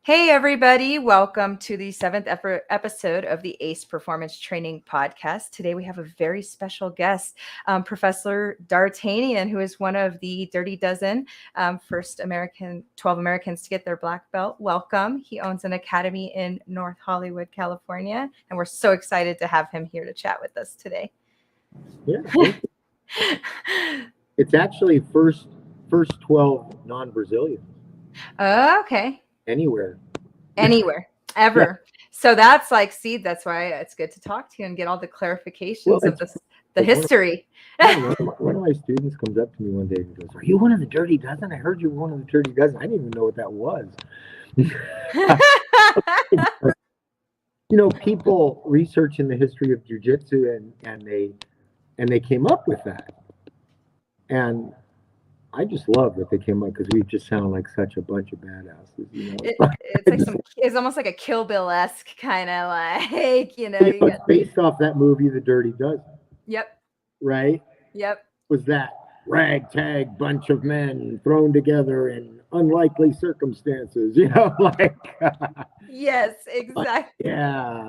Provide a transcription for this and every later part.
Hey, everybody. Welcome to the 7th episode of the ACE Performance Training Podcast. Today, we have a very special guest, Professor Dartanian, who is one of the Dirty Dozen, first 12 Americans to get their black belt. Welcome. He owns an academy in North Hollywood, California, and we're so excited to have him here to chat with us today. Yeah. It's actually first 12 non-Brazilians. Okay. Anywhere, ever. Yeah. So that's that's why it's good to talk to you and get all the clarifications of the history. One of my students comes up to me one day and goes, "Are you one of the Dirty Dozen? I heard you were one of the Dirty Dozen." I didn't even know what that was. People researching the history of Jiu Jitsu and they came up with that. And I just love that they came up because we just sound like such a bunch of badasses. It's almost like a Kill Bill-esque kind of It's based off that movie, The Dirty Dozen. Yep. Right? Yep. Was that ragtag bunch of men thrown together in unlikely circumstances? Yes, exactly. Yeah,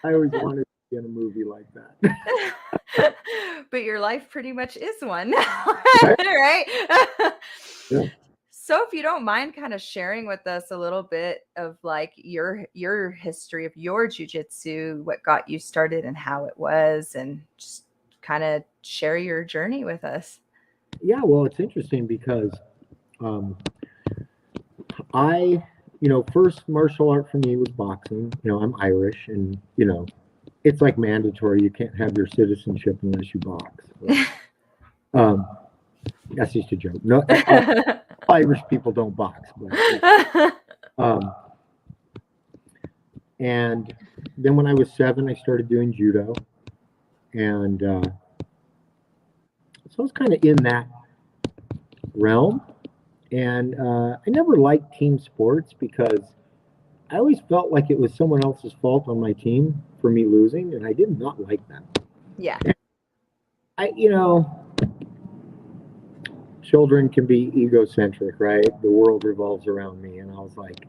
I always wanted to be in a movie like that. But your life pretty much is one, right? Yeah. So if you don't mind kind of sharing with us a little bit of your history of your jiu-jitsu, what got you started and how it was, and just kind of share your journey with us. Yeah, well, it's interesting because first martial art for me was boxing. I'm Irish, and it's like mandatory. You can't have your citizenship unless you box. That's just a joke. No, Irish people don't box. And then when I was 7, I started doing judo, and so I was kind of in that realm. And I never liked team sports because I always felt like it was someone else's fault on my team for me losing, and I did not like that. Yeah. Children can be egocentric, right? The world revolves around me, and I was like,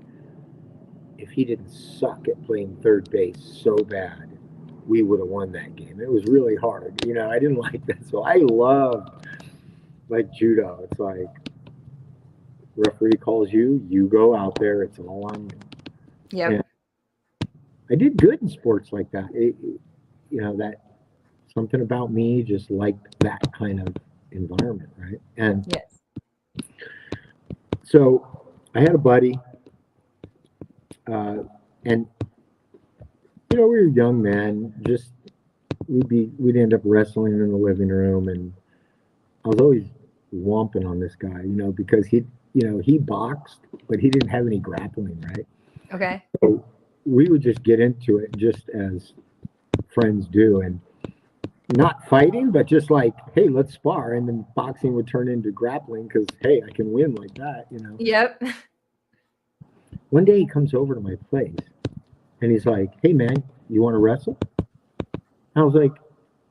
if he didn't suck at playing third base so bad, we would have won that game. It was really hard. I didn't like that. So I loved judo. It's like referee calls you, you go out there, it's all on you. Yeah. I did good in sports like that. That something about me just liked that kind of environment, right? And yes. So I had a buddy, and we were young men. Just we'd end up wrestling in the living room, and I was always whomping on this guy, because he boxed, but he didn't have any grappling, right? Okay. So we would just get into it just as friends do, and not fighting, but just like, hey, let's spar. And then boxing would turn into grappling because, hey, I can win like that, Yep. One day he comes over to my place and he's like, hey, man, you want to wrestle? I was like,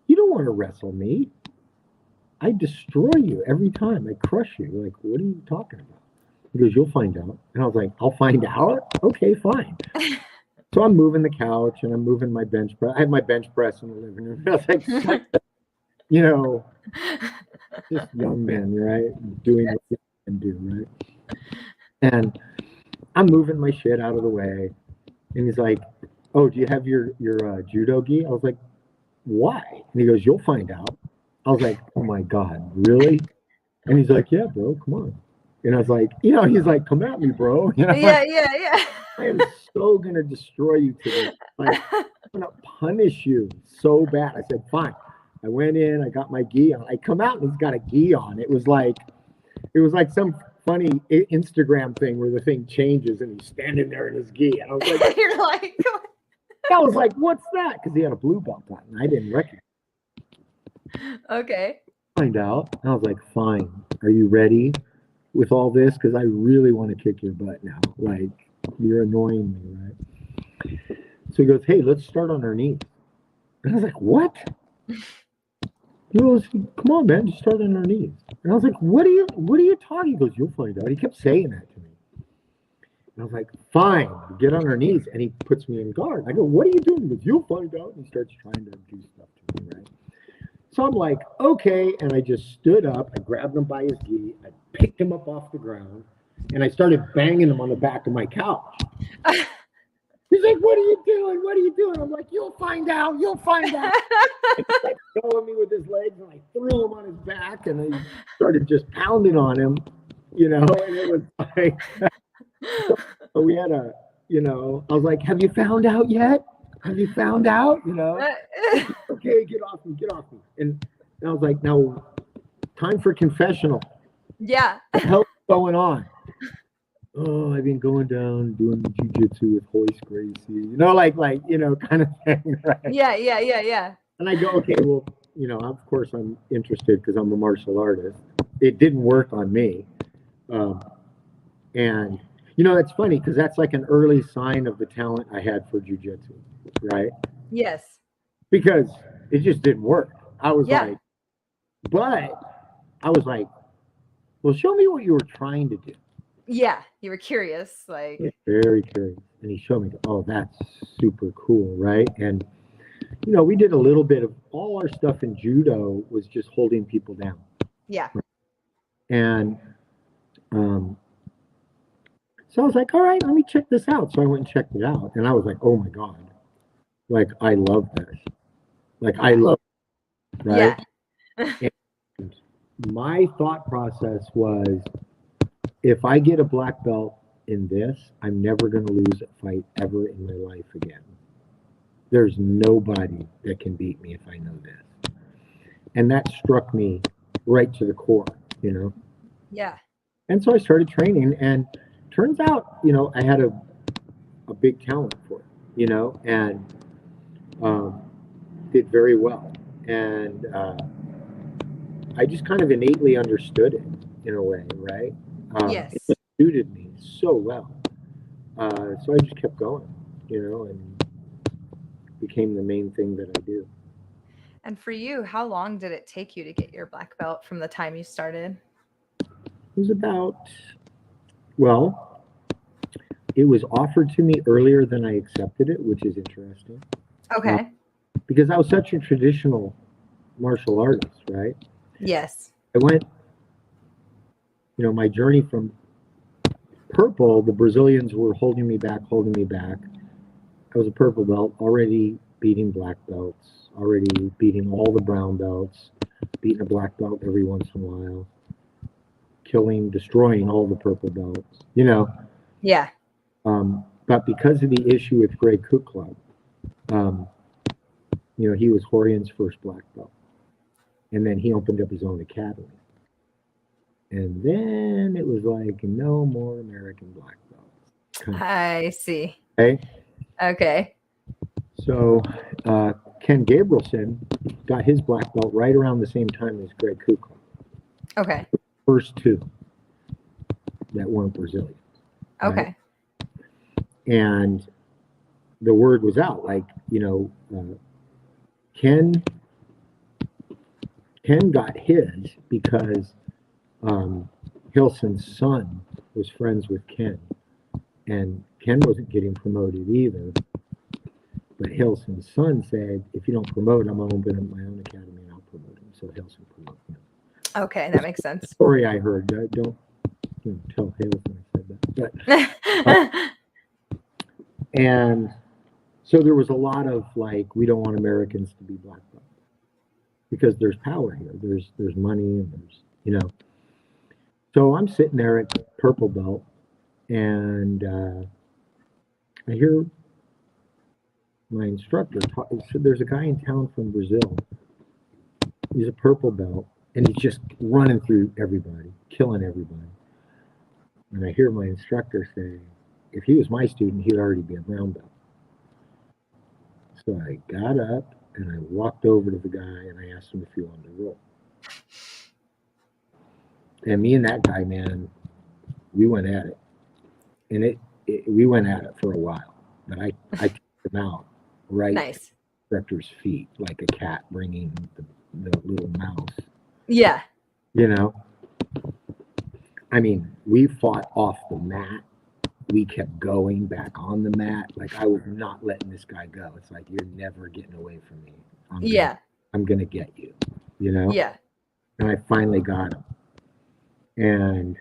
you don't want to wrestle me. I destroy you every time. I crush you. Like, what are you talking about? He goes, you'll find out. And I was like, I'll find out? Okay, fine. So I'm moving the couch and I'm moving my bench press. I had my bench press in the living room. I was like, just young men, right? Doing what you can do, right? And I'm moving my shit out of the way. And he's like, oh, do you have your judo gi? I was like, why? And he goes, you'll find out. I was like, oh my God, really? And he's like, yeah, bro, come on. And I was like, he's like, come at me, bro. Yeah. I am so going to destroy you today. Like, I'm going to punish you so bad. I said, fine. I went in, I got my gi on. I come out and he's got a gi on. It was like some funny Instagram thing where the thing changes and he's standing there in his gi. And I was like, you're like, I was like, what's that? Because he had a blue belt on and I didn't recognize it. Okay. Find out. And I was like, fine. Are you ready with all this? Because I really want to kick your butt now. Like, you're annoying me, right? So he goes, hey, let's start on our knees. And I was like, what? He goes, come on, man, just start on our knees. And I was like, what are you talking? He goes, you'll find out. He kept saying that to me. I was like, fine, get on our knees. And he puts me in guard. I go, what are you doing? He goes, you'll find out. And he starts trying to do stuff to me, right? So I'm like, okay. And I just stood up. I grabbed him by his gi. I picked him up off the ground. And I started banging him on the back of my couch. He's like, what are you doing? What are you doing? I'm like, you'll find out. You'll find out. And he's like throwing me with his legs. And I threw him on his back. And I started just pounding on him, you know. And it was like... So we had a, you know, I was like, have you found out yet? Have you found out? You know, okay, get off me, get off me. And I was like, now, time for confessional. Yeah. What the hell's going on? Oh, I've been going down doing jiu-jitsu with Hoist Gracie, you know, like, you know, kind of thing, right? Yeah. And I go, okay, well, you know, of course I'm interested because I'm a martial artist. It didn't work on me. And you know, that's funny because that's like an early sign of the talent I had for jiu-jitsu, right? Yes. Because it just didn't work. I was Yeah. like, but I was like, well, show me what you were trying to do. Yeah, you were curious, like very curious. And he showed me, oh, that's super cool, right? And you know, we did a little bit of all our stuff in judo was just holding people down. Yeah. Right? And so I was like, all right, let me check this out. So I went and checked it out. And I was like, oh my God. Like, I love this. Like, I love it, right? Yeah. And my thought process was, if I get a black belt in this, I'm never going to lose a fight ever in my life again. There's nobody that can beat me if I know this. And that struck me right to the core, you know? Yeah. And so I started training, and turns out, you know, I had a big talent for it, you know, and did very well. And I just kind of innately understood it in a way, right? Yes. It suited me so well. So I just kept going, you know, and became the main thing that I do. And for you, how long did it take you to get your black belt from the time you started? It was about, well, it was offered to me earlier than I accepted it, which is interesting. Okay. Because I was such a traditional martial artist, right? Yes. I went, you know, my journey from purple, the Brazilians were holding me back. I was a purple belt, already beating black belts, already beating all the brown belts, beating a black belt every once in a while, destroying all the purple belts, you know. Yeah. But because of the issue with Greg Kukla, you know, he was Horian's first black belt. And then he opened up his own academy. And then it was like, no more American black belts. I see. Okay. So Ken Gabrielson got his black belt right around the same time as Greg Kukla. Okay. First two that weren't Brazilian. Okay. Right? And the word was out, like, you know, Ken got his because Hilson's son was friends with Ken, and Ken wasn't getting promoted either. But Hilson's son said, if you don't promote him, I'll open up my own academy and I'll promote him. So Hilson promoted him. Okay, that makes sense. Story I heard. Don't tell Hilson I said that. But, and so there was a lot of like, we don't want Americans to be black belts because there's power here. There's money and there's, you know. So I'm sitting there at purple belt, and I hear my instructor talk. So there's a guy in town from Brazil. He's a purple belt, and he's just running through everybody, killing everybody. And I hear my instructor say, if he was my student, he'd already be a brown belt. So I got up and I walked over to the guy and I asked him if he wanted to roll. And me and that guy, man, we went at it. And we went at it for a while. But I took him out right at the instructor's feet, like a cat bringing the little mouse. Yeah. You know? I mean, we fought off the mat we kept going back on the mat. Like I was not letting this guy go. It's like, you're never getting away from me. Yeah. I'm gonna get you, you know? Yeah. And I finally got him. And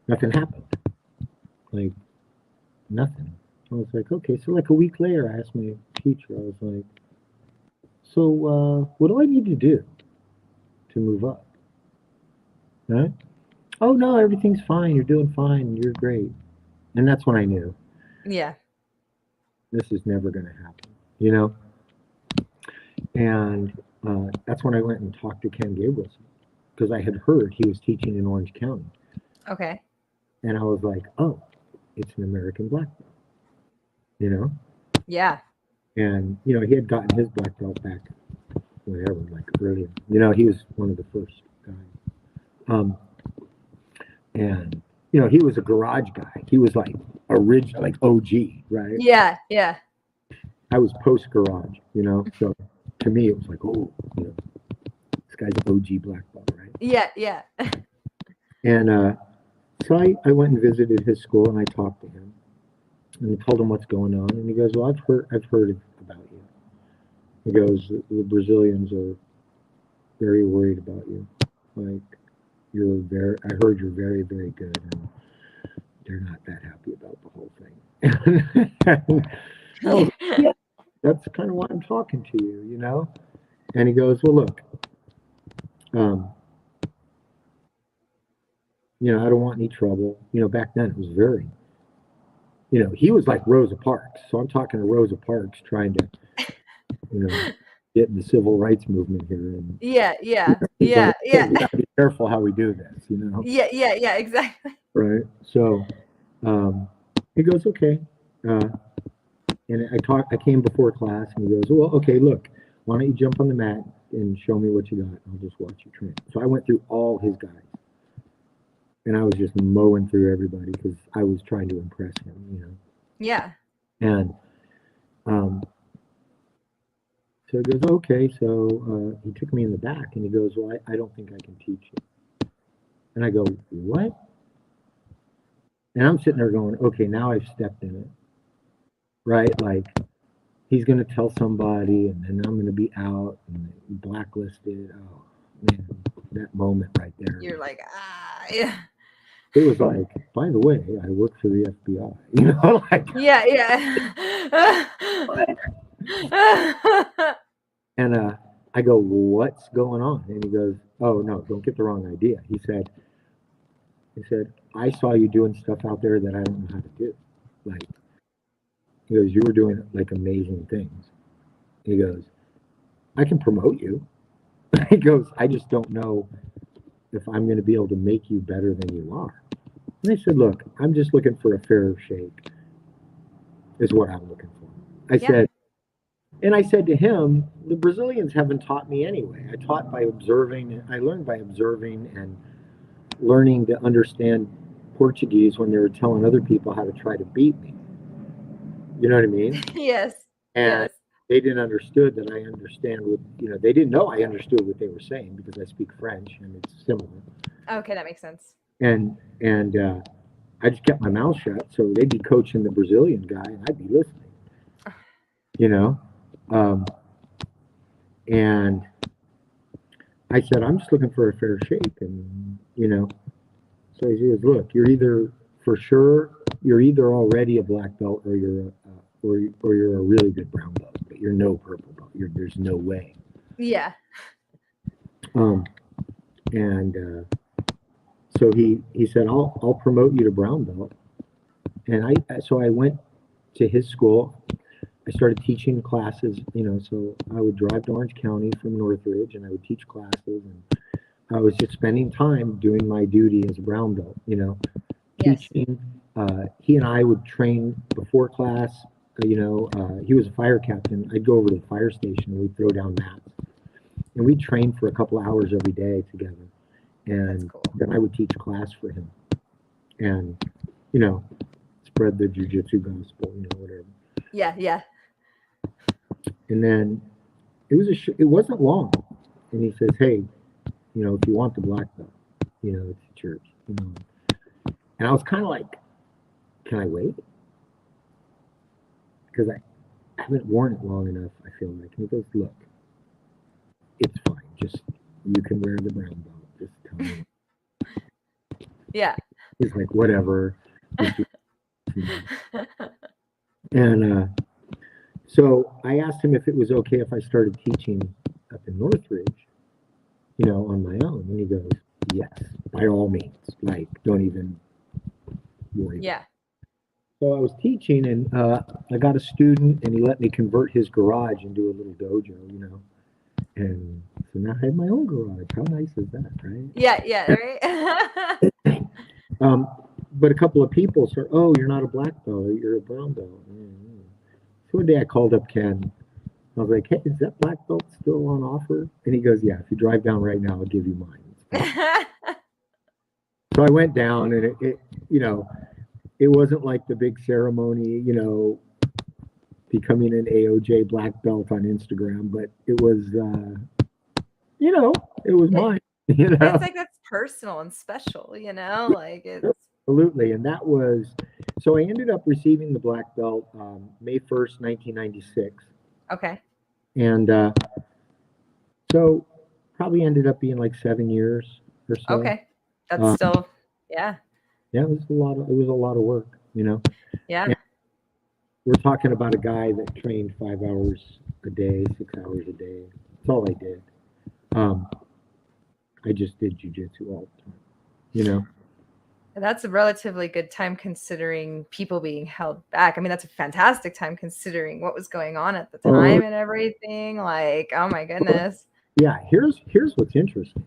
nothing happened. Like nothing. I was like, okay. So like a week later, I asked my teacher, I was like, so what do I need to do to move up? Right? Oh no, everything's fine. You're doing fine. You're great. And that's when I knew Yeah. this is never going to happen, you know? And that's when I went and talked to Ken Gabrielson because I had heard he was teaching in Orange County. Okay. And I was like, oh, it's an American black belt, you know? Yeah. And, you know, he had gotten his black belt back whenever, like earlier. You know, he was one of the first guys. And, you know, he was a garage guy. He was like original, like OG, right? Yeah. Yeah. I was post garage, you know? So to me, it was like, oh, you know, this guy's an OG black belt, right? Yeah. Yeah. And so I went and visited his school and I talked to him and I told him what's going on. And he goes, well, I've heard about you. He goes, the Brazilians are very worried about you. Like, I heard you're very, very good. And they're not that happy about the whole thing. I was like, yeah, that's kind of why I'm talking to you, you know? And he goes, well, look, you know, I don't want any trouble. You know, back then it was very, you know, he was like Rosa Parks. So I'm talking to Rosa Parks trying to, you know, get in the civil rights movement here. And Yeah. Yeah. he's Yeah. like, hey, Yeah. we gotta be careful how we do this, you know? Yeah. Yeah. Yeah. Exactly. Right. So he goes, okay. And I came before class and he goes, well, okay, look, why don't you jump on the mat and show me what you got? I'll just watch you train. So I went through all his guys. And I was just mowing through everybody because I was trying to impress him, you know. Yeah. And so he goes, okay. So he took me in the back and he goes, well, I don't think I can teach you. And I go, what? And I'm sitting there going, okay, now I've stepped in it, right? Like he's going to tell somebody and then I'm going to be out and blacklisted. Oh, man, that moment right there. You're like, yeah. It was like, by the way, I work for the FBI, you know, like. Yeah. Yeah. And I go, what's going on? And he goes, oh no, don't get the wrong idea. He said, I saw you doing stuff out there that I don't know how to do. Like, he goes, you were doing like amazing things. He goes, I can promote you. He goes, I just don't know if I'm going to be able to make you better than you are. And I said, look, I'm just looking for a fair shake, is what I'm looking for. I said to him, the Brazilians haven't taught me anyway. I taught by observing. I learned by observing and learning to understand Portuguese when they were telling other people how to try to beat me. You know what I mean? Yes. And Yes. they didn't understood that I understand what, you know, they didn't know I understood what they were saying because I speak French and it's similar. Okay, that makes sense. And I just kept my mouth shut. So they'd be coaching the Brazilian guy and I'd be listening, you know? And I said, I'm just looking for a fair shake. And, you know, so he says, look, you're either already a black belt or you're a really good brown belt, but you're no purple belt. There's no way. Yeah. And so he said, I'll promote you to brown belt. And so I went to his school. I started teaching classes, you know, so I would drive to Orange County from Northridge and I would teach classes and I was just spending time doing my duty as a brown belt, you know, Yes. teaching. He and I would train before class, you know, he was a fire captain. I'd go over to the fire station and we'd throw down mats and we'd train for a couple hours every day together. And cool. Then I would teach class for him and, you know, spread the jiu-jitsu gospel, you know, whatever. Yeah. Yeah. And then it wasn't long. And he says, hey, you know, if you want the black belt, you know, it's yours, you know. And I was kind of like, can I wait? Because I haven't worn it long enough, I feel like. And he goes, look, it's fine. Just, you can wear the brown belt. Just tell me. Yeah. He's like, whatever. And so I asked him if it was okay if I started teaching up in Northridge, on my own. And he goes, yes, by all means. Like, don't even worry. Yeah. So I was teaching, and I got a student, and he let me convert his garage into a little dojo, And so now I have my own garage. How nice is that, right? Yeah, right? But a couple of people said, oh, you're not a black belt, you're a brown belt. Mm-hmm. So one day I called up Ken. I was like, hey, is that black belt still on offer? And he goes, yeah, if you drive down right now, I'll give you mine. So I went down, and it wasn't like the big ceremony, becoming an AOJ black belt on Instagram, but it was, it was mine. It's like that's personal and special, like it's absolutely. And that was, so I ended up receiving the black belt May 1st, 1996. okay. And so probably ended up being like 7 years or so. Okay, that's still, yeah. Yeah, it was a lot of work, Yeah. And we're talking about a guy that trained 5 hours a day, 6 hours a day. That's all I did. I just did jiu-jitsu all the time, That's a relatively good time considering people being held back. I mean, that's a fantastic time considering what was going on at the time and everything. Like, oh my goodness. Yeah, here's what's interesting.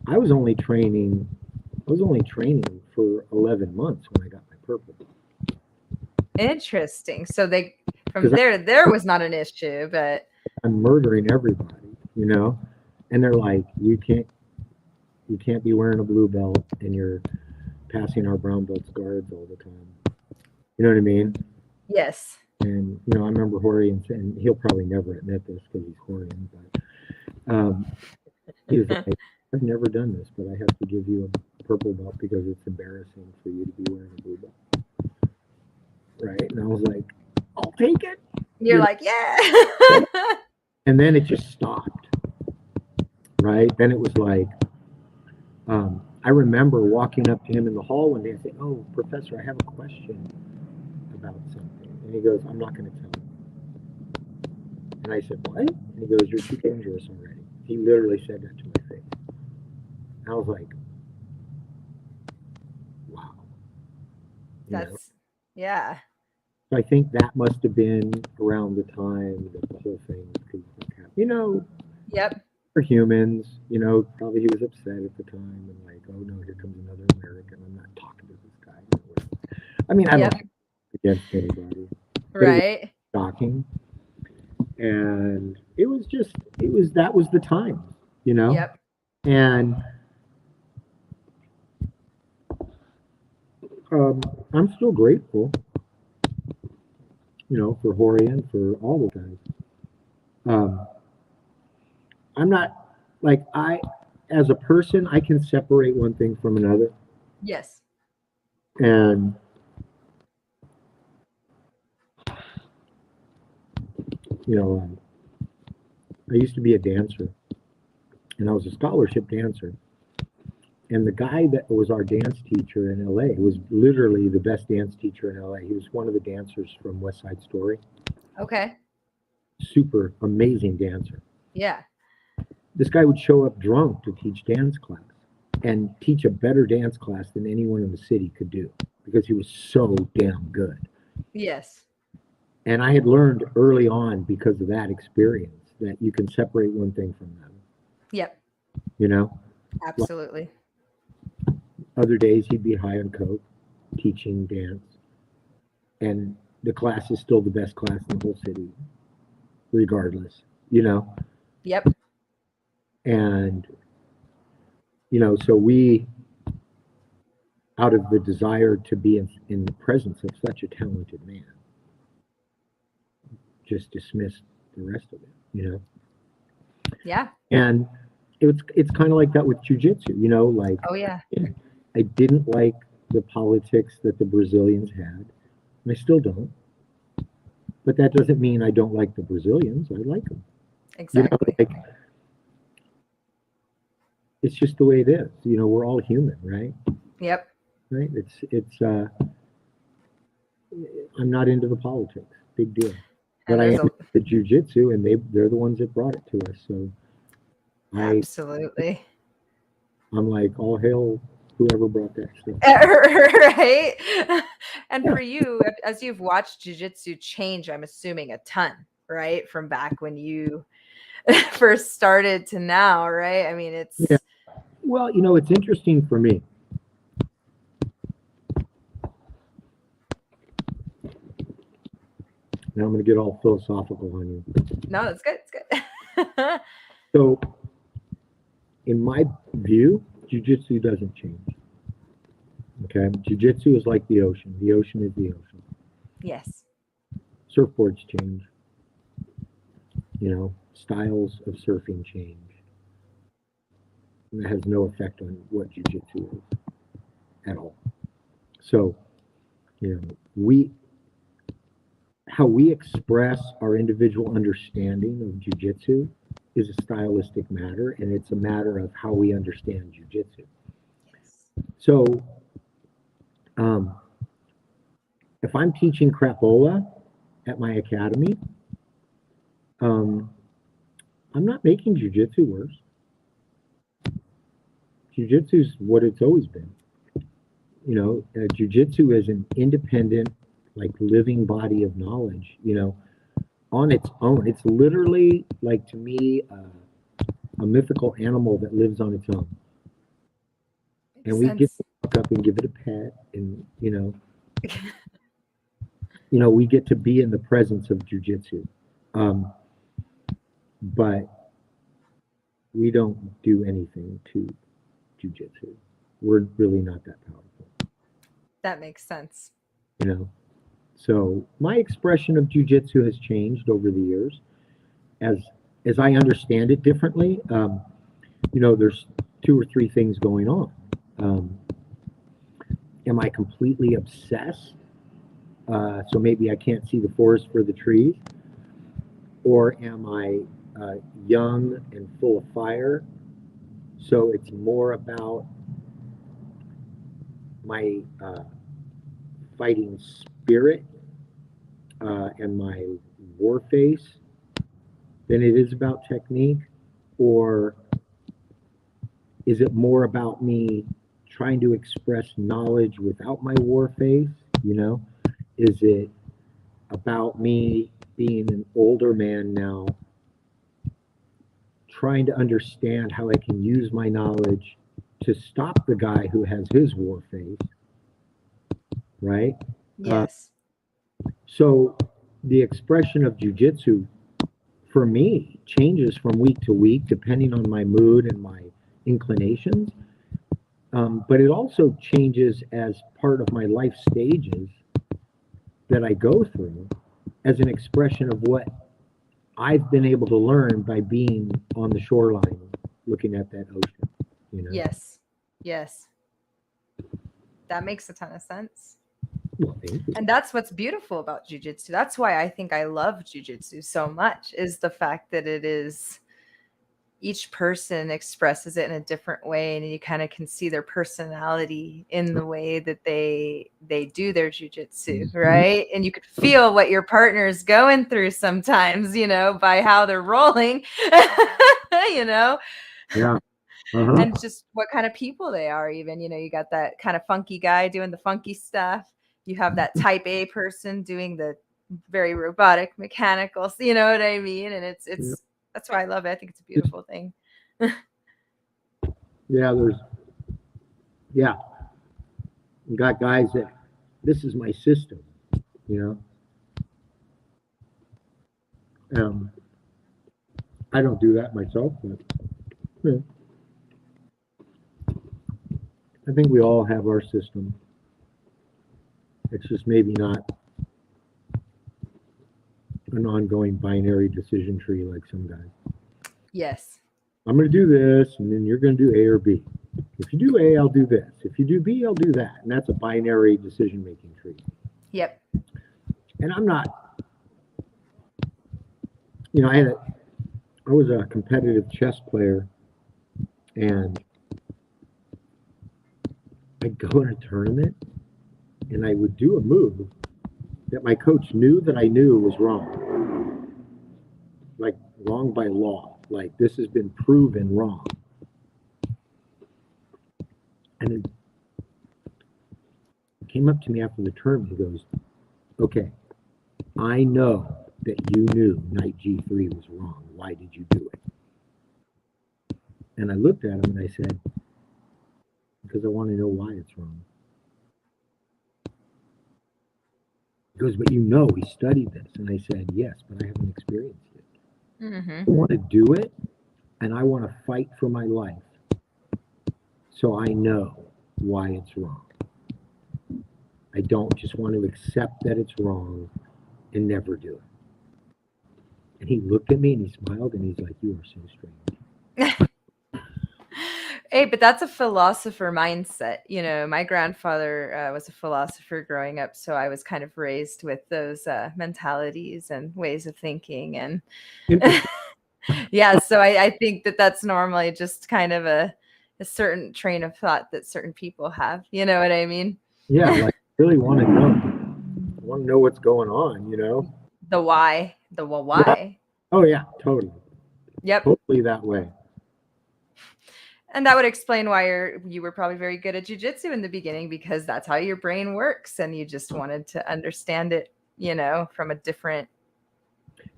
I was only training for 11 months when I got my purple. Interesting. So there was not an issue, but I'm murdering everybody, and they're like, you can't be wearing a blue belt and you're passing our brown belts guards all the time. You know what I mean? Yes. And I remember Horian saying, he'll probably never admit this because he's Horian, but he was like, I've never done this, but I have to give you a purple belt because it's embarrassing for you to be wearing a blue belt. Right? And I was like, I'll take it. You're like, yeah. And then it just stopped. Right? Then it was like, I remember walking up to him in the hall one day and saying, oh, Professor, I have a question about something. And he goes, I'm not going to tell you. And I said, what? And he goes, you're too dangerous already. He literally said that to my face. And I was like, wow. Yeah. So I think that must have been around the time that the whole thing could happen. Yep. For humans, probably he was upset at the time and like, oh no, here comes another American. I'm not talking to this guy. I mean, I don't think against anybody. Right. It was shocking. And that was the time, Yep. And I'm still grateful, for Horian, for all the guys. I'm not like as a person, I can separate one thing from another. Yes. And I used to be a dancer, and I was a scholarship dancer. And the guy that was our dance teacher in LA was literally the best dance teacher in LA. He was one of the dancers from West Side Story. Okay. Super amazing dancer. Yeah. This guy would show up drunk to teach dance class and teach a better dance class than anyone in the city could do because he was so damn good. Yes. And I had learned early on because of that experience that you can separate one thing from another. Yep. Like, Absolutely. other days he'd be high on coke, teaching dance. And the class is still the best class in the whole city, regardless, Yep. And, so we, out of the desire to be in the presence of such a talented man, just dismissed the rest of it, Yeah. And it's kind of like that with jiu-jitsu, like, oh yeah, I didn't like the politics that the Brazilians had, and I still don't. But that doesn't mean I don't like the Brazilians. I like them. Exactly. Like, it's just the way it is. We're all human, right? Yep. Right. I'm not into the politics. Big deal. But And I am there's a into the jujitsu, and they're the ones that brought it to us. So absolutely. I'm like, all hail whoever brought that stuff. Right. And Yeah. for you, as you've watched jiu-jitsu change, I'm assuming a ton, right? From back when you first started to now, right? I mean, Yeah. it's Well, it's interesting for me. Now I'm going to get all philosophical on you. no, it's good. It's good. So, in my view, jujitsu doesn't change. Okay, jujitsu is like the ocean. The ocean is the ocean. Yes. Surfboards change. Styles of surfing change. And that has no effect on what jujitsu is at all. So, we how we express our individual understanding of jujitsu is a stylistic matter, and it's a matter of how we understand jujitsu. Yes. So, um, if I'm teaching crapola at my academy, um, I'm not making jujitsu worse. Jujitsu is what it's always been. Jujitsu is an independent, like living body of knowledge. On its own. It's literally like to me a mythical animal that lives on its own. Makes And we get sense. to walk up and give it a pet, and we get to be in the presence of jujitsu. But we don't do anything to jujitsu. We're really not that powerful. That makes sense. You know. So my expression of jujitsu has changed over the years as I understand it differently. There's two or three things going on. Am I completely obsessed? So maybe I can't see the forest for the trees, or am I young and full of fire? So it's more about my fighting spirit and my war face than it is about technique? Or is it more about me trying to express knowledge without my war face? Is it about me being an older man now, trying to understand how I can use my knowledge to stop the guy who has his war face, right? Yes. So the expression of jujitsu for me changes from week to week depending on my mood and my inclinations. But it also changes as part of my life stages that I go through as an expression of what I've been able to learn by being on the shoreline looking at that ocean. Yes. Yes. That makes a ton of sense. Well, thank you. And that's what's beautiful about jujitsu. That's why I think I love jujitsu so much, is the fact that it is each person expresses it in a different way, and you kind of can see their personality in the way that they do their jujitsu, right? And you could feel what your partner is going through sometimes, by how they're rolling, Yeah. and just what kind of people they are. Even, you got that kind of funky guy doing the funky stuff. You have that type A person doing the very robotic mechanical, you know what I mean? And it's that's why I love it. I think it's a beautiful thing. Yeah, you got guys that this is my system, I don't do that myself, but I think we all have our system. It's just maybe not an ongoing binary decision tree like some guys. Yes. I'm going to do this, and then you're going to do A or B. If you do A, I'll do this. If you do B, I'll do that. And that's a binary decision-making tree. Yep. And I'm not, I was a competitive chess player, and I'd go in a tournament, and I would do a move that my coach knew that I knew was wrong. Like wrong by law. Like this has been proven wrong. And he came up to me after the tournament. He goes, okay, I know that you knew knight G3 was wrong. Why did you do it? And I looked at him and I said, because I want to know why it's wrong. He goes, but you know, we studied this. And I said, yes, but I haven't experienced it. I want to do it, and I want to fight for my life so I know why it's wrong. I don't just want to accept that it's wrong and never do it. And he looked at me and he smiled and he's like, you are so strange. Hey, but that's a philosopher mindset. My grandfather was a philosopher growing up, so I was kind of raised with those mentalities and ways of thinking. And yeah, so I think that that's normally just kind of a certain train of thought that certain people have. You know what I mean? Yeah, like I really want to know. I want to know what's going on, The why, the why. Oh, yeah, totally. Yep. Totally that way. And that would explain why you were probably very good at jiu-jitsu in the beginning, because that's how your brain works. And you just wanted to understand it, from a different.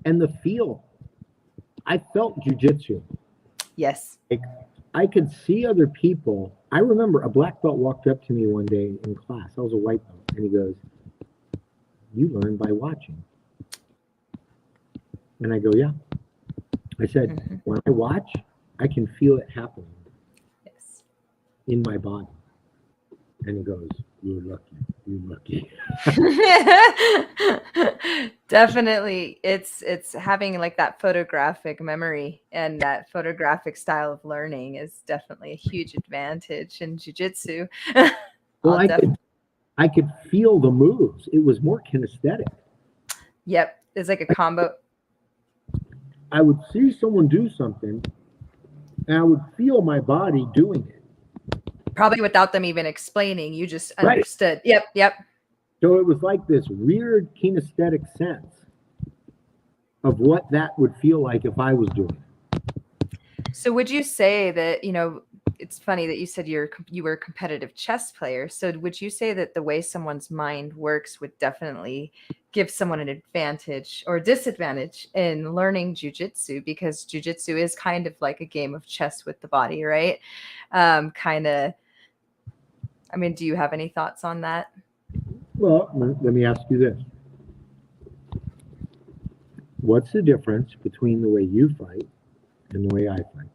And the feel. I felt jiu-jitsu. Yes. Like, I could see other people. I remember a black belt walked up to me one day in class. I was a white belt. And he goes, you learn by watching. And I go, yeah. I said, when I watch, I can feel it happening. Yes. In my body. And he goes, you're lucky. You're lucky. Definitely. It's having like that photographic memory, and that photographic style of learning is definitely a huge advantage in jiu-jitsu. Well, I could feel the moves. It was more kinesthetic. Yep. It's like a combo. I would see someone do something, and I would feel my body doing it. Probably without them even explaining. You just understood. Right. Yep. So it was like this weird kinesthetic sense of what that would feel like if I was doing it. So would you say that, it's funny that you said you were a competitive chess player. So would you say that the way someone's mind works would definitely give someone an advantage or disadvantage in learning jiu-jitsu? Because jiu-jitsu is kind of like a game of chess with the body, right? Do you have any thoughts on that? Well, let me ask you this. What's the difference between the way you fight and the way I fight?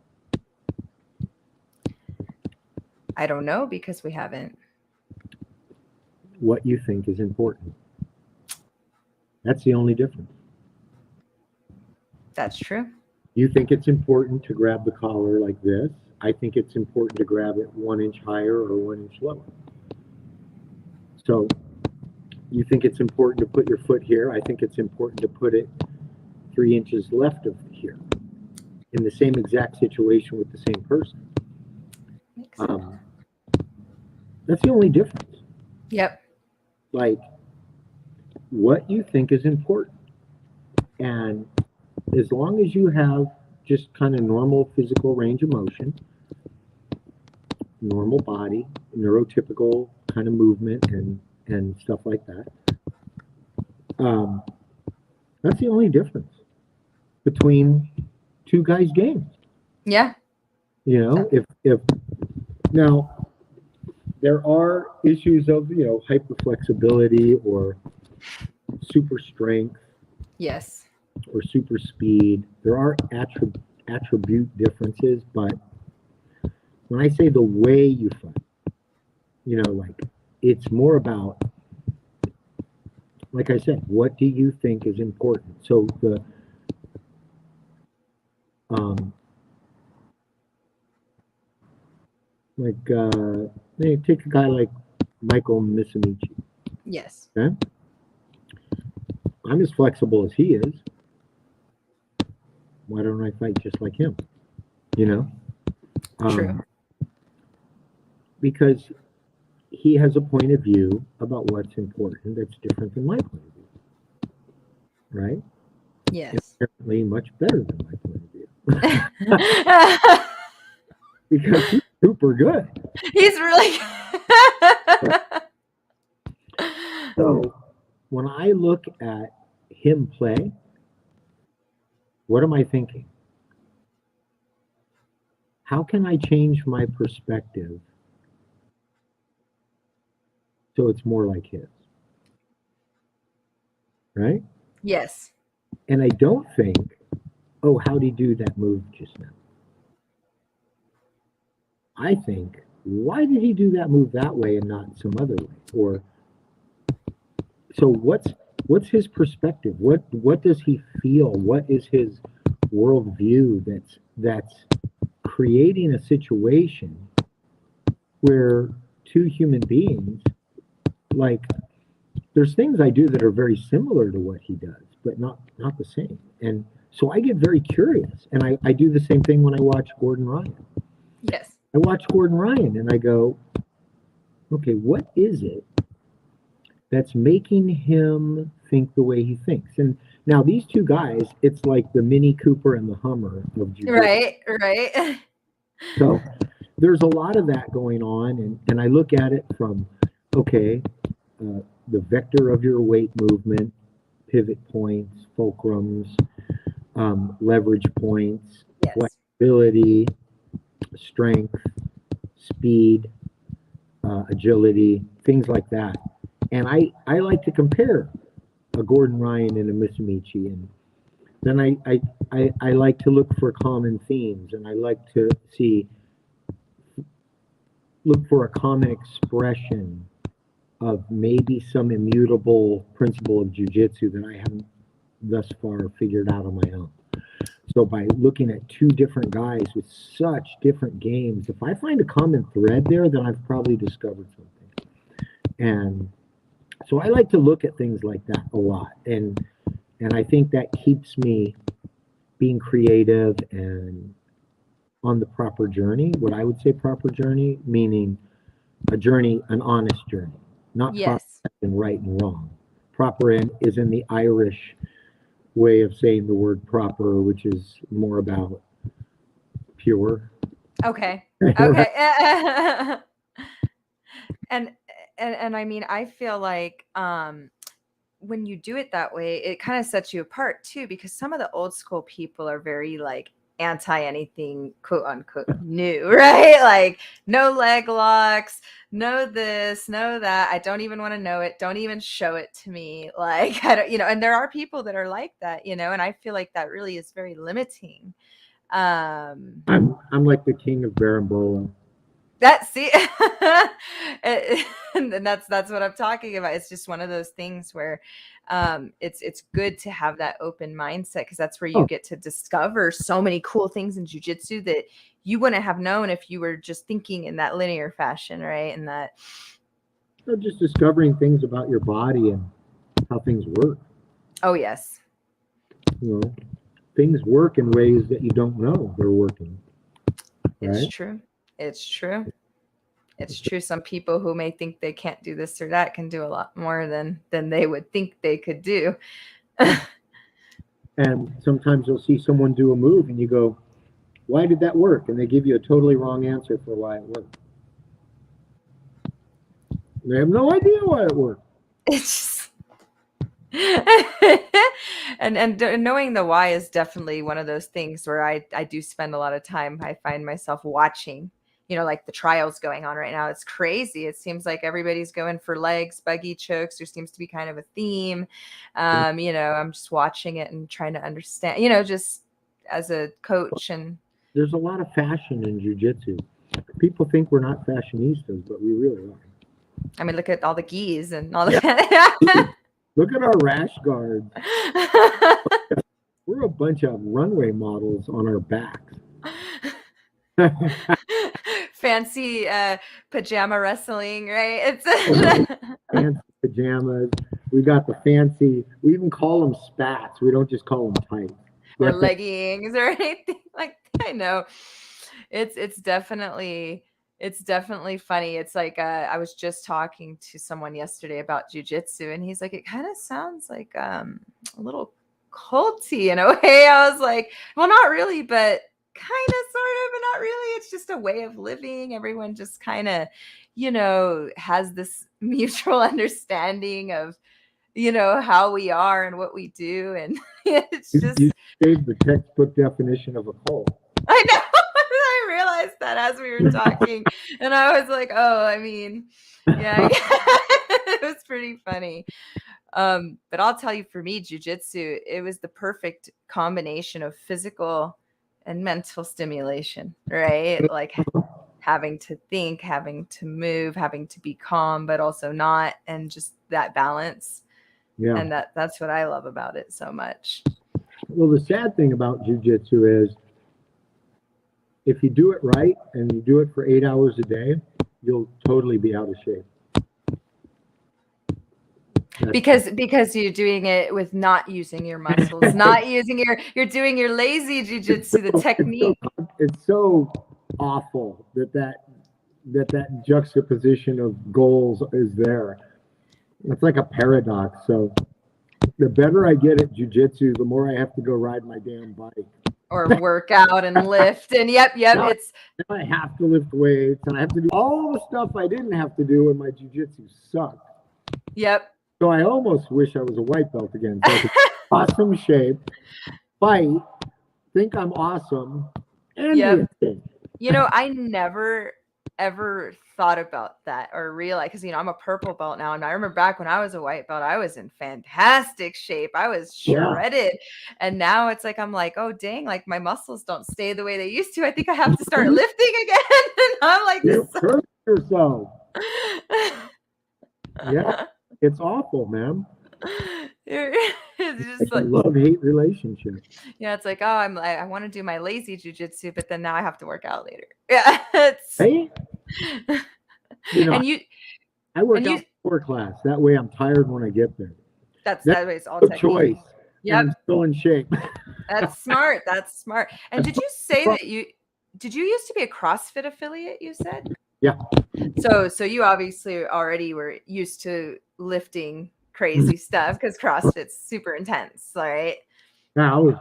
I don't know, because we haven't. What you think is important. That's the only difference. That's true. You think it's important to grab the collar like this. I think it's important to grab it 1 inch higher or 1 inch lower. So you think it's important to put your foot here. I think it's important to put it 3 inches left of here in the same exact situation with the same person. That's the only difference. Yep. Like what you think is important. And as long as you have just kind of normal physical range of motion, normal body, neurotypical kind of movement and stuff like that, that's the only difference between two guys' games. Yeah. If now there are issues of hyperflexibility or super strength. Yes. Or super speed. There are attribute differences, but when I say the way you fight, it's more about, like I said, what do you think is important? So take a guy like Michael Misamichi. Yes. Okay? I'm as flexible as he is. Why don't I fight just like him? You know? True. Because he has a point of view about what's important that's different than my point of view. Right? Yes. Apparently much better than my point of view. Because he's super good. He's really So when I look at him play, what am I thinking? How can I change my perspective so it's more like his? Right? Yes. And I don't think, oh, how'd he do that move just now? I think, why did he do that move that way and not some other way? Or so what's his perspective? What does he feel? What is his worldview that's creating a situation where two human beings, like, there's things I do that are very similar to what he does, but not the same. And so I get very curious, and I do the same thing when I watch Gordon Ryan. Yes. I watch Gordon Ryan and I go, okay, what is it that's making him think the way he thinks? And now these two guys, it's like the Mini Cooper and the Hummer of jiu-jitsu. Right. So there's a lot of that going on, and I look at it from, okay, the vector of your weight movement, pivot points, fulcrums, leverage points, Yes. flexibility, strength, speed, agility, things like that. And I like to compare a Gordon Ryan and a Misamichi, and then I like to look for common themes, and I like to look for a common expression of maybe some immutable principle of jiu-jitsu that I haven't thus far figured out on my own. So by looking at two different guys with such different games, if I find a common thread there, then I've probably discovered something. And so I like to look at things like that a lot. And I think that keeps me being creative and on the proper journey. What I would say proper journey, meaning a journey, an honest journey, not Yes. proper and right and wrong. Proper is in the Irish way of saying the word proper, which is more about pure. Okay. Okay. and I mean, I feel like when you do it that way, it kind of sets you apart too, because some of the old school people are very like anti anything quote unquote new, right? Like no leg locks, no this, no that. I don't even want to know it. Don't even show it to me. Like I don't, and there are people that are like that, and I feel like that really is very limiting. I'm like the king of Barambola. See, and that's what I'm talking about. It's just one of those things where it's good to have that open mindset, because that's where you get to discover so many cool things in jiu-jitsu that you wouldn't have known if you were just thinking in that linear fashion, right? And that just discovering things about your body and how things work. Oh yes, things work in ways that you don't know they're working. Right? It's true. It's true. It's true. Some people who may think they can't do this or that can do a lot more than they would think they could do. And sometimes you'll see someone do a move and you go, why did that work? And they give you a totally wrong answer for why it worked. They have no idea why it worked. It's and knowing the why is definitely one of those things where I do spend a lot of time. I find myself watching, like the trials going on right now. It's crazy. It seems like everybody's going for legs, buggy chokes. There seems to be kind of a theme. I'm just watching it and trying to understand, just as a coach. And there's a lot of fashion in jiu-jitsu. People think we're not fashionistas, but we really are. I mean, look at all the gis and all the Look at our rash guards. We're a bunch of runway models on our backs. fancy pajama wrestling, right? It's Fancy pajamas. We got the fancy. We even call them spats. We don't just call them tights. or leggings or anything like that. I know. It's definitely funny. It's like I was just talking to someone yesterday about jujitsu, and he's like, it kind of sounds like a little culty in a way. I was like, well, not really, but kind of, sort of, but not really. It's just a way of living. Everyone just kind of, has this mutual understanding of, how we are and what we do. And it's just, You saved the textbook definition of a cult. I know. I realized that as we were talking, and I was like, oh, I mean, yeah, it was pretty funny. But I'll tell you, for me, jujitsu, it was the perfect combination of physical and mental stimulation, right? Like having to think, having to move, having to be calm, but also not, and just that balance. Yeah. And that's what I love about it so much. Well, the sad thing about jujitsu is if you do it right and you do it for 8 hours a day, you'll totally be out of shape. Because you're doing it with not using your muscles, not using you're doing your lazy jujitsu, the technique. It's so awful that juxtaposition of goals is there. It's like a paradox. So the better I get at jujitsu, the more I have to go ride my damn bike. Or work out and lift. And yep. Now I have to lift weights and I have to do all the stuff I didn't have to do when my jujitsu sucked. Yep. So I almost wish I was a white belt again. So I could awesome shape, fight, think I'm awesome, and I never ever thought about that or realized, because I'm a purple belt now, and I remember back when I was a white belt, I was in fantastic shape. I was shredded, and now it's like I'm like, oh dang, like my muscles don't stay the way they used to. I think I have to start lifting again. And I'm like, you hurt yourself. Yeah, it's awful, man. It's just like love-hate relationship. Yeah, it's like, oh, I want to do my lazy jujitsu, but then now I have to work out later. Yeah, it's hey? And I work out before class. That way I'm tired when I get there. That way it's all choice. Yeah, I'm still in shape. That's smart. That's smart. And did you say that did you used to be a CrossFit affiliate, you said? Yeah. So you obviously already were used to lifting crazy stuff, because CrossFit's super intense, right? Now,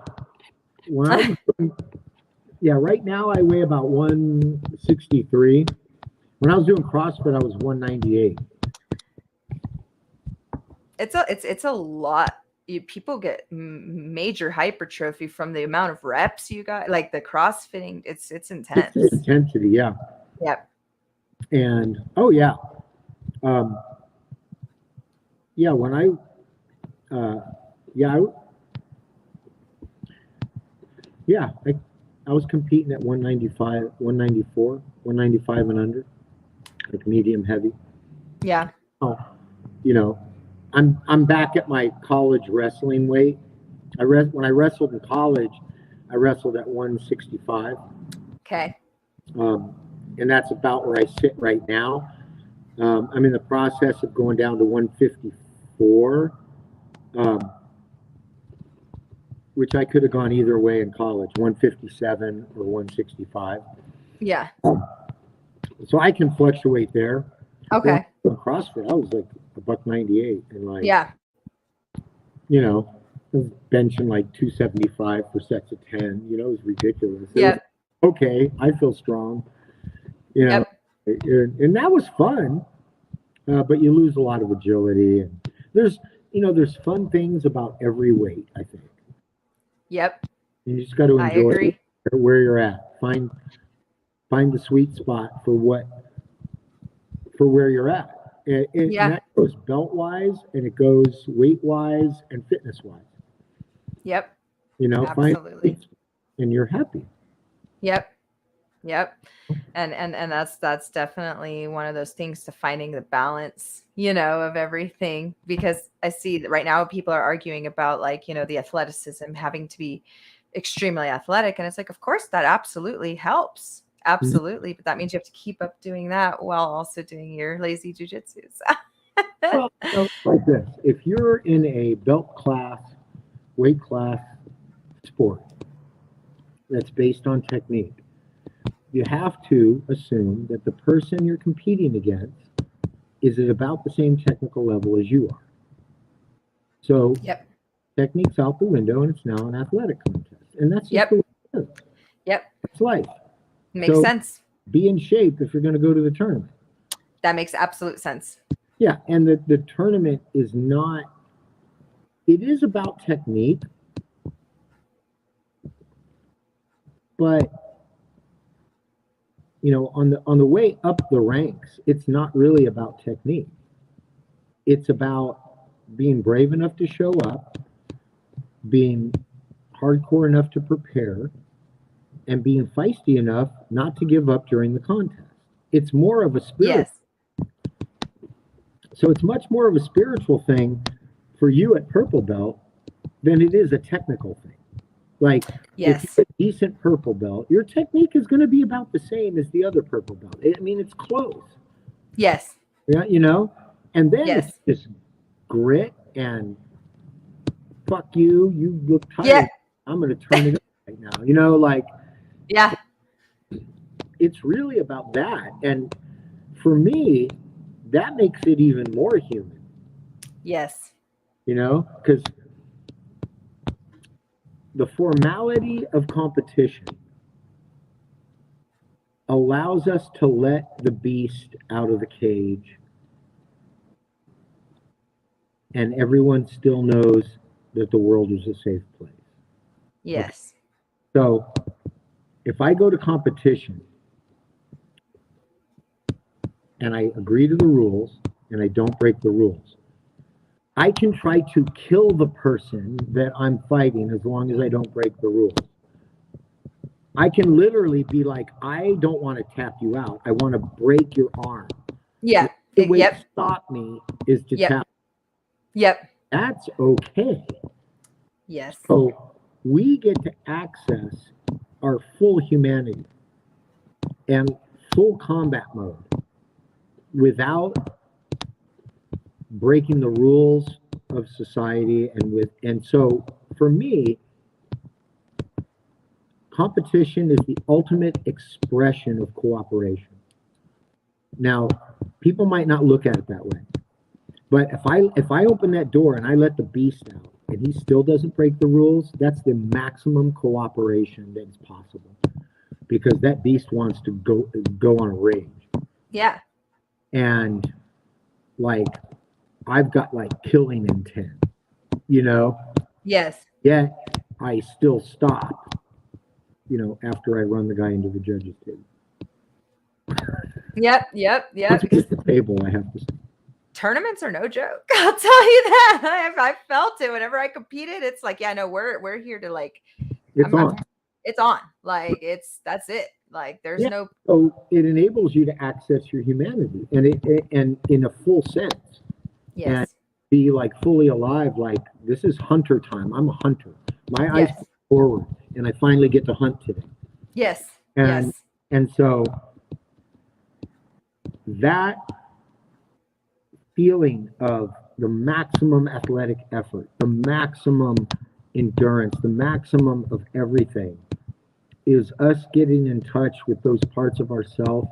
right now I weigh about 163. When I was doing CrossFit, I was 198. It's a lot. People get major hypertrophy from the amount of reps you got. Like the CrossFitting, it's intense. It's intensity, yeah. Yep. And when I was competing at 195, 194, 195 and under, like medium heavy. Yeah. Oh, I'm back at my college wrestling weight. When I wrestled in college, I wrestled at 165. Okay. And that's about where I sit right now. I'm in the process of going down to 154, which I could have gone either way in college, 157 or 165. Yeah. So I can fluctuate there. Okay. In CrossFit, I was like $198, and like, yeah, I was benching like 275 for sets of 10. It was ridiculous. Yeah. Okay, I feel strong. And that was fun, but you lose a lot of agility. And there's fun things about every weight, I think. Yep. You just got to enjoy where you're at. Find the sweet spot for where you're at. And that goes belt wise, and it goes weight wise and fitness wise. Yep. Absolutely. And you're happy. Yep. And that's definitely one of those things, to finding the balance, of everything, because I see that right now people are arguing about the athleticism, having to be extremely athletic. And it's like, of course that absolutely helps. absolutely. But that means you have to keep up doing that while also doing your lazy jujitsu. Well, like this, if you're in a belt class, weight class sport that's based on technique, you have to assume that the person you're competing against is at about the same technical level as you are. So Yep. technique's out the window and it's now an athletic contest. And that's just Yep. the way it is. Yep. It's life. Makes sense. Be in shape if you're going to go to the tournament. That makes absolute sense. Yeah, and the tournament is not, it is about technique, but on the way up the ranks, it's not really about technique. It's about being brave enough to show up, being hardcore enough to prepare, and being feisty enough not to give up during the contest. It's more of a spirit. Yes. So it's much more of a spiritual thing for you at purple belt than it is a technical thing. Like, yes. If you're a decent purple belt, your technique is going to be about the same as the other purple belt. I mean, it's close. Yes. Yeah, and then yes. It's just grit and fuck you. You look tired. Yeah. I'm going to turn it up right now. Yeah. It's really about that. And for me, that makes it even more human. Yes. Because the formality of competition allows us to let the beast out of the cage, and everyone still knows that the world is a safe place. Yes. Okay. So if I go to competition and I agree to the rules and I don't break the rules, I can try to kill the person that I'm fighting as long as I don't break the rules. I can literally be like, I don't want to tap you out. I want to break your arm. Yeah. The way to stop me is to tap. Yep. That's okay. Yes. So we get to access our full humanity and full combat mode without breaking the rules of society. And so for me, competition is the ultimate expression of cooperation. Now, people might not look at it that way, but if I open that door and I let the beast out and he still doesn't break the rules, that's the maximum cooperation that is possible, because that beast wants to go on a rage. Yeah. And I've got killing intent, Yes. Yet I still stop, after I run the guy into the judge's table. Yep. Once we get to the table, I have to stop. Tournaments are no joke. I'll tell you that. I felt it whenever I competed. It's like, yeah, no, we're here to it's on. It's on. That's it. There's no. So it enables you to access your humanity and in a full sense. Yes. And be fully alive. This is hunter time. I'm a hunter. My eyes forward, and I finally get to hunt today. Yes. And so that feeling of the maximum athletic effort, the maximum endurance, the maximum of everything is us getting in touch with those parts of ourselves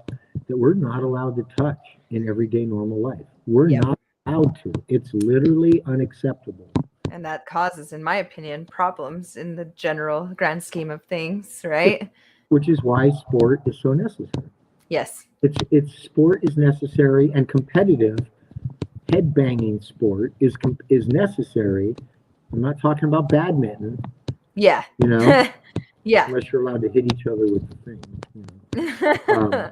that we're not allowed to touch in everyday normal life. We're not allowed to. It's literally unacceptable. And that causes, in my opinion, problems in the general grand scheme of things, right? Which is why sport is so necessary. Yes. It's sport is necessary, and competitive headbanging sport is necessary. I'm not talking about badminton. Yeah. Yeah. Unless you're allowed to hit each other with the thing.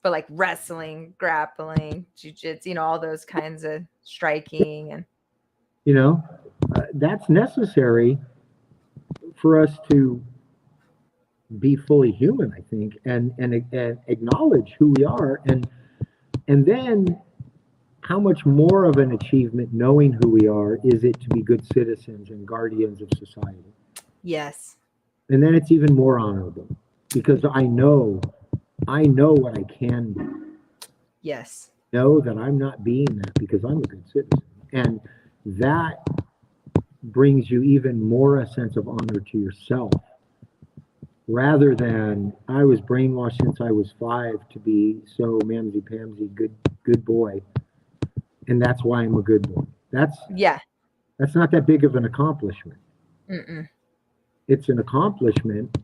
But wrestling, grappling, jiu-jitsu, all those kinds of striking and. That's necessary for us to be fully human, I think, and acknowledge who we are, and then how much more of an achievement knowing who we are is it to be good citizens and guardians of society. Yes. And then it's even more honorable. because I know what I can do. Yes. Know that I'm not being that because I'm a good citizen. And that brings you even more a sense of honor to yourself rather than I was brainwashed since I was 5 to be so mamsy-pamsy, good boy. And that's why I'm a good boy. That's not that big of an accomplishment. Mm-mm. It's an accomplishment,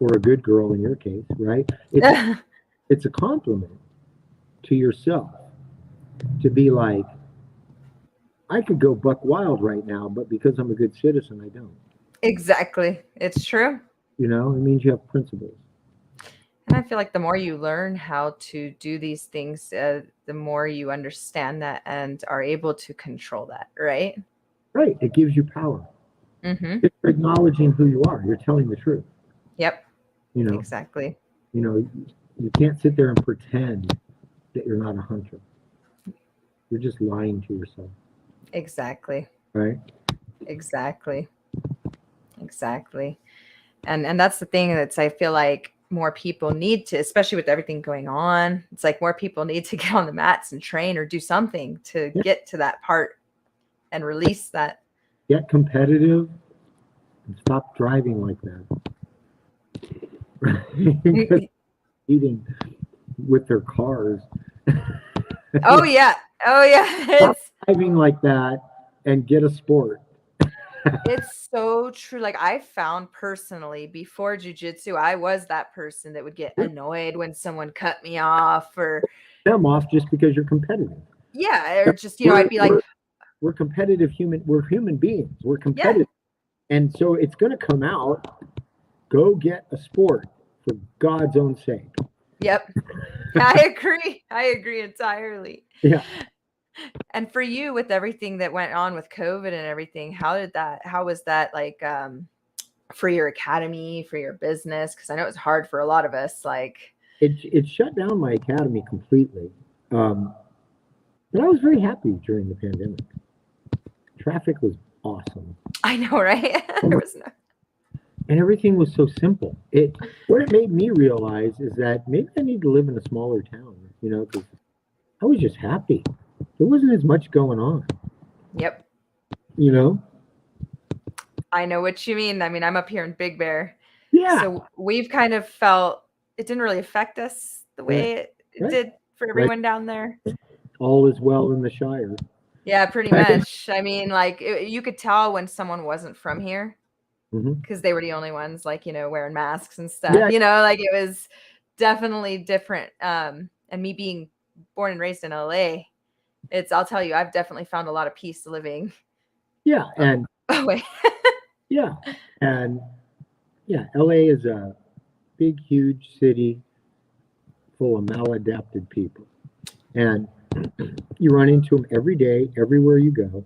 or a good girl in your case, right? It's a compliment to yourself to be like, I could go buck wild right now, but because I'm a good citizen, I don't. Exactly. It's true. It means you have principles. And I feel like the more you learn how to do these things, the more you understand that and are able to control that, right? Right. It gives you power. Mm-hmm. It's acknowledging who you are. You're telling the truth. Yep. You know, Exactly. You can't sit there and pretend that you're not a hunter. You're just lying to yourself. Exactly. Right. Exactly. Exactly. And that's the thing that's I feel like more people need to, especially with everything going on. It's like more people need to get on the mats and train or do something to get to that part and release that. Get competitive and stop driving like that. Eating with their cars. Oh yeah. Oh yeah. Stop driving like that and get a sport. It's so true. Like I found personally before jujitsu, I was that person that would get annoyed when someone cut me off or them off just because you're competitive. Yeah, or just, I'd be like, we're competitive we're human beings. We're competitive. Yeah. And so it's going to come out. Go get a sport for God's own sake. Yep. I agree entirely. Yeah. And for you, with everything that went on with COVID and everything, how was that like for your academy, for your business? Because I know it's hard for a lot of us. Like it shut down my academy completely. But I was very happy during the pandemic. Traffic was awesome. I know, right? And everything was so simple. What it made me realize is that maybe I need to live in a smaller town, because I was just happy. There wasn't as much going on. Yep. I know what you mean. I mean, I'm up here in Big Bear. Yeah. So we've kind of felt it didn't really affect us the way it did for everyone down there. All is well in the Shire. Yeah, pretty much. I mean, like you could tell when someone wasn't from here because they were the only ones like, wearing masks and stuff, like it was definitely different. And me being born and raised in LA, I'll tell you, I've definitely found a lot of peace living. Yeah. And yeah. And yeah, LA is a big, huge city full of maladapted people. And you run into them every day, everywhere you go.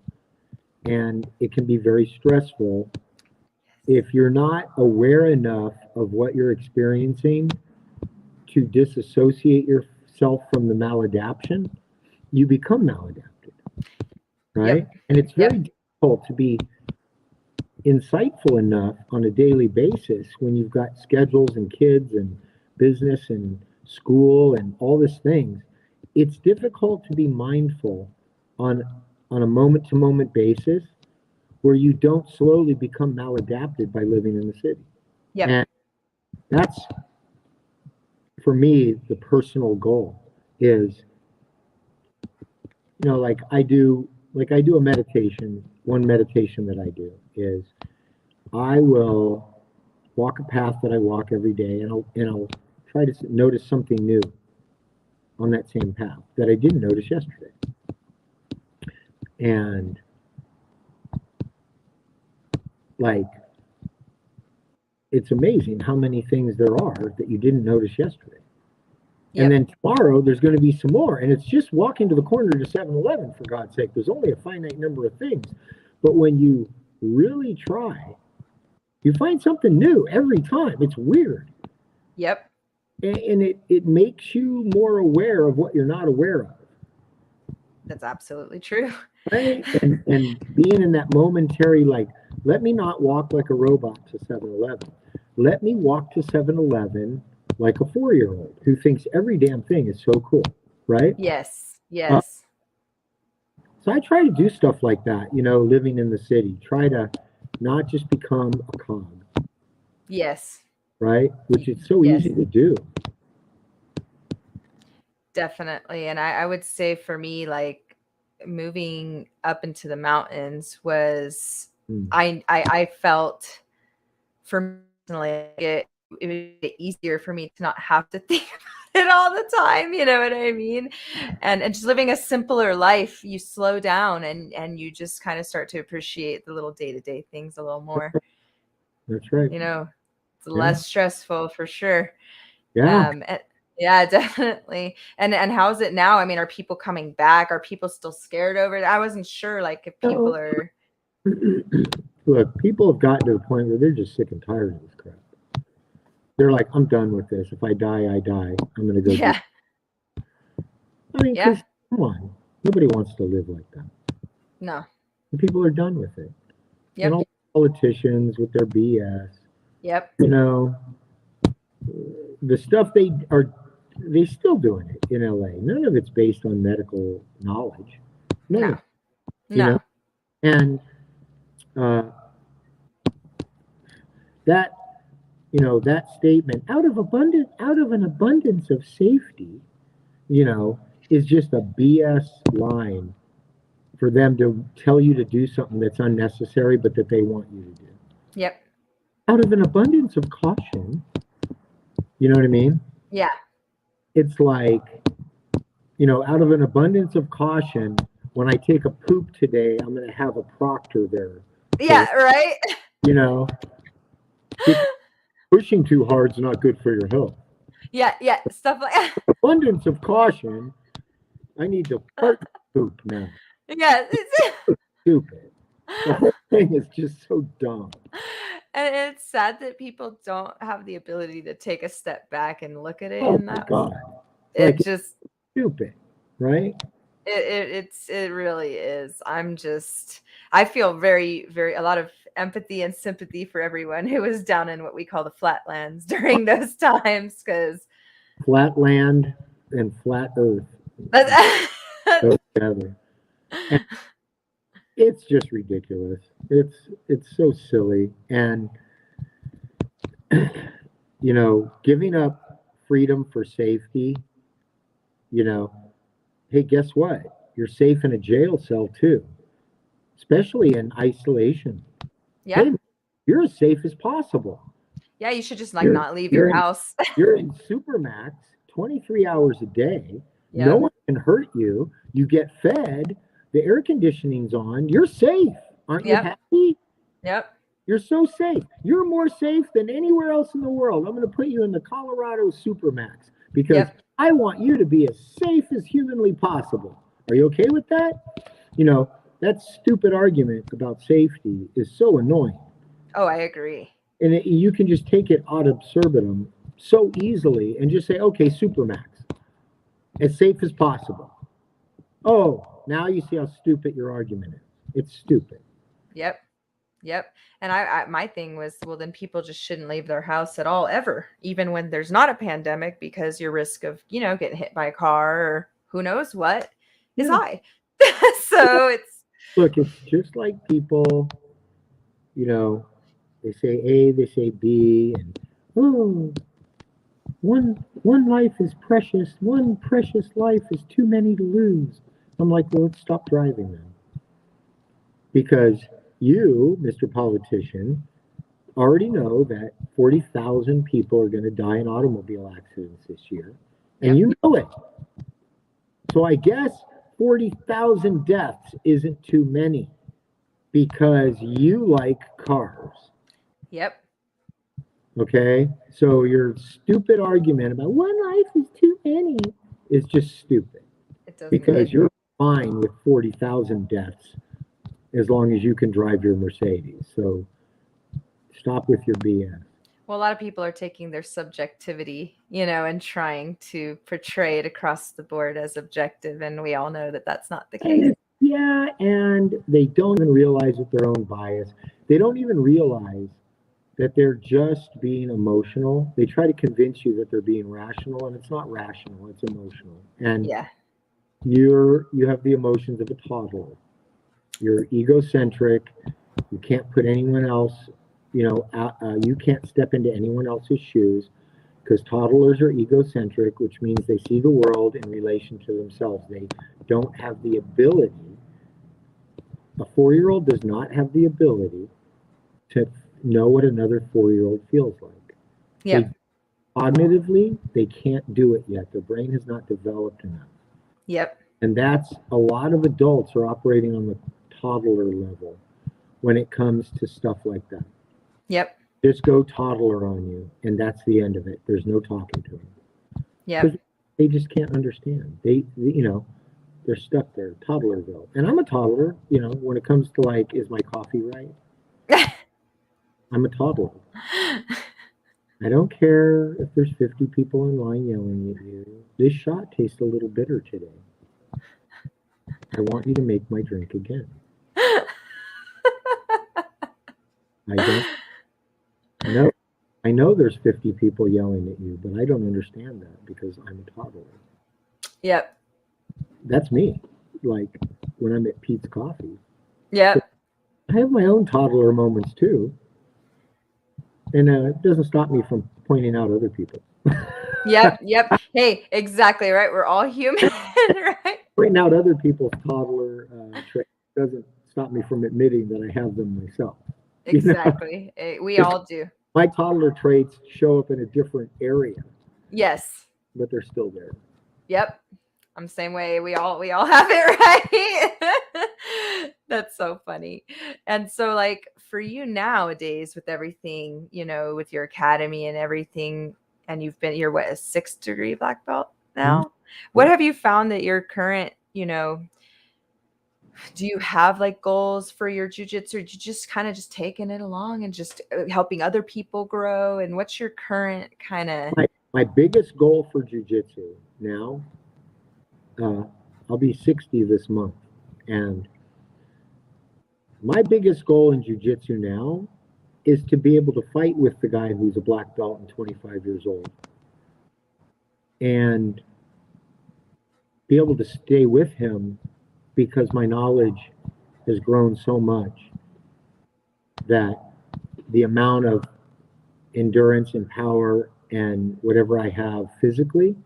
And it can be very stressful if you're not aware enough of what you're experiencing to disassociate yourself from the maladaptation. You become maladapted, right? Yep. And it's very difficult to be insightful enough on a daily basis when you've got schedules and kids and business and school and all these things. It's difficult to be mindful on a moment-to-moment basis where you don't slowly become maladapted by living in the city. Yeah. And that's, for me, the personal goal is, like I do a meditation. One meditation that I do is I will walk a path that I walk every day, and I'll try to notice something new on that same path that I didn't notice yesterday. And like, it's amazing how many things there are that you didn't notice yesterday. Yep. And then tomorrow there's going to be some more. And it's just walking to the corner to 7-Eleven, for God's sake. There's only a finite number of things. But when you really try, you find something new every time. It's weird. Yep. And it makes you more aware of what you're not aware of. That's absolutely true. Right? And being in that momentary, like, let me not walk like a robot to 7-Eleven. let me walk to 7-Eleven like a 4-year-old who thinks every damn thing is so cool, right? Yes. Uh, Yes. so I try to do stuff like that, living in the city. Try to not just become a cog, Yes. right? Which is so Yes. easy to do. Definitely. And I would say for me, like moving up into the mountains was Mm. I felt for me personally it would be easier for me to not have to think about it all the time, you know what I mean? And just living a simpler life, you slow down and you just kind of start to appreciate the little day-to-day things a little more. That's right. You know, it's Yeah. less stressful for sure. Yeah. And, yeah, definitely. And how's it now? I mean, are people coming back? Are people still scared over it? I wasn't sure, like, if So, people are. look, people have gotten to the point where they're just sick and tired of this crap. They're like, I'm done with this. If I die, I die. I'm going to go do. Yeah, I mean, yeah, because come on, nobody wants to live like that. no, And people are done with it. And yep, all politicians with their BS, yep, you know, the stuff they still doing it in LA. None of it's based on medical knowledge. None of no, it, you know. no, And uh, that that statement out of an abundance of safety, is just a BS line for them to tell you to do something that's unnecessary, but that they want you to do. yep, Out of an abundance of caution, you know what I mean? yeah, It's like, out of an abundance of caution, when I take a poop today, I'm going to have a proctor there to, yeah, right? you know, because pushing too hard is not good for your health. Yeah, yeah, stuff like Abundance of caution, I need to fart poop now. yeah. Stupid. The whole thing is just so dumb. And it's sad that people don't have the ability to take a step back and look at it Oh in my that. God. It's like It it's just stupid, right? it really is. I feel very, very a lot of empathy and sympathy for everyone who was down in what we call the flatlands during those times because Flat land and flat earth go together. And it's just ridiculous. It's so silly. And giving up freedom for safety, you know, hey, guess what? You're safe in a jail cell too, especially in isolation. yeah, Hey, you're as safe as possible. yeah, you should just like You're not leave you're your in house. you're in Supermax 23 hours a day. No Yep, one can hurt you. You get fed. The air conditioning's on. You're safe. Aren't you yep, happy? yep, You're so safe. You're more safe than anywhere else in the world. I'm going to put you in the Colorado Supermax because yep. I want you to be as safe as humanly possible. Are you okay with that? That stupid argument about safety is so annoying. Oh, I agree. And you can just take it ad absurdum so easily and just say, okay, Supermax, as safe as possible. Oh, now you see how stupid your argument is. It's stupid. Yep. Yep. And my thing was, well, then people just shouldn't leave their house at all, ever, even when there's not a pandemic, because your risk of, getting hit by a car or who knows what is Yeah. high. So it's, Look, it's just like people, you know, they say A, they say B, and oh, one life is precious. One precious life is too many to lose. I'm like, well, let's stop driving then. Because you, Mr. Politician, already know that 40,000 people are going to die in automobile accidents this year. And yep, you know it. So I guess 40,000 deaths isn't too many because you like cars. yep. Okay? So your stupid argument about one life is too many is just stupid It doesn't, because you're fine with 40,000 deaths as long as you can drive your Mercedes. So stop with your BS. well, a lot of people are taking their subjectivity, and trying to portray it across the board as objective. And we all know that that's not the case. Yeah, and they don't even realize that their own bias. They don't even realize that they're just being emotional. They try to convince you that they're being rational, and it's not rational, it's emotional. And Yeah. you have the emotions of a toddler. You're egocentric. You can't put anyone else, you can't step into anyone else's shoes because toddlers are egocentric, which means they see the world in relation to themselves. They don't have the ability, a 4-year-old does not have the ability to know what another 4-year-old feels like. They, Yep. cognitively, they can't do it yet. Their brain has not developed enough. Yep. And that's a lot of adults are operating on the toddler level when it comes to stuff like that. Yep. Just go toddler on you, and that's the end of it. There's no talking to them. Yep. Because they just can't understand. They're stuck there, toddlerville. And I'm a toddler, when it comes to like, is my coffee right? I'm a toddler. I don't care if there's 50 people in line yelling at you. This shot tastes a little bitter today. I want you to make my drink again. I know there's 50 people yelling at you, but I don't understand that because I'm a toddler. Yep. That's me. Like when I'm at Pete's Coffee. Yep. I have my own toddler moments too. And it doesn't stop me from pointing out other people. Yep. Yep. Hey, exactly right. We're all human, right? Pointing out other people's toddler traits doesn't stop me from admitting that I have them myself. Exactly. We all do. My toddler traits show up in a different area. Yes. But they're still there. Yep. I'm the same way. We all have it, right? That's so funny. And so like for you nowadays with everything, with your academy and everything, and you're what, a 6th degree black belt now? Mm-hmm. What have you found that your current, do you have like goals for your jiu-jitsu, or you just kind of just taking it along and just helping other people grow? And what's your current kind of... My biggest goal for jiu-jitsu now, I'll be 60 this month, and my biggest goal in jiu-jitsu now is to be able to fight with the guy who's a black belt and 25 years old and be able to stay with him because my knowledge has grown so much that the amount of endurance and power and whatever I have physically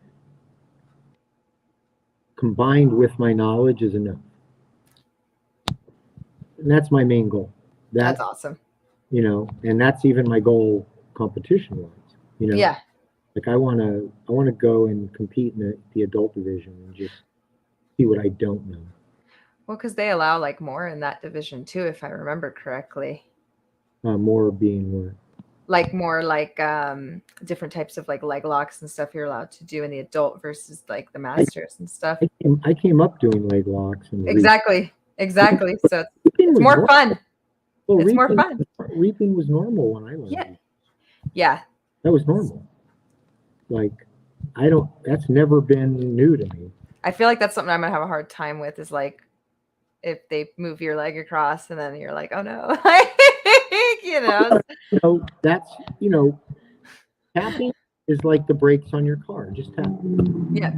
combined with my knowledge is enough. And that's my main goal. That's awesome. And that's even my goal competition-wise. Yeah. Like I want to go and compete in the adult division and just see what I don't know. Well, because they allow like more in that division too, if I remember correctly. More being what? Like more like different types of like leg locks and stuff you're allowed to do in the adult versus like the masters and stuff. I came up doing leg locks and exactly. So it's more fun. Well, it's more fun. Reaping was normal when I learned. Yeah. That was normal. Like that's never been new to me. I feel like that's something I'm gonna have a hard time with, is like if they move your leg across and then you're like, oh no. That's tapping is like the brakes on your car. Just tap. Yeah.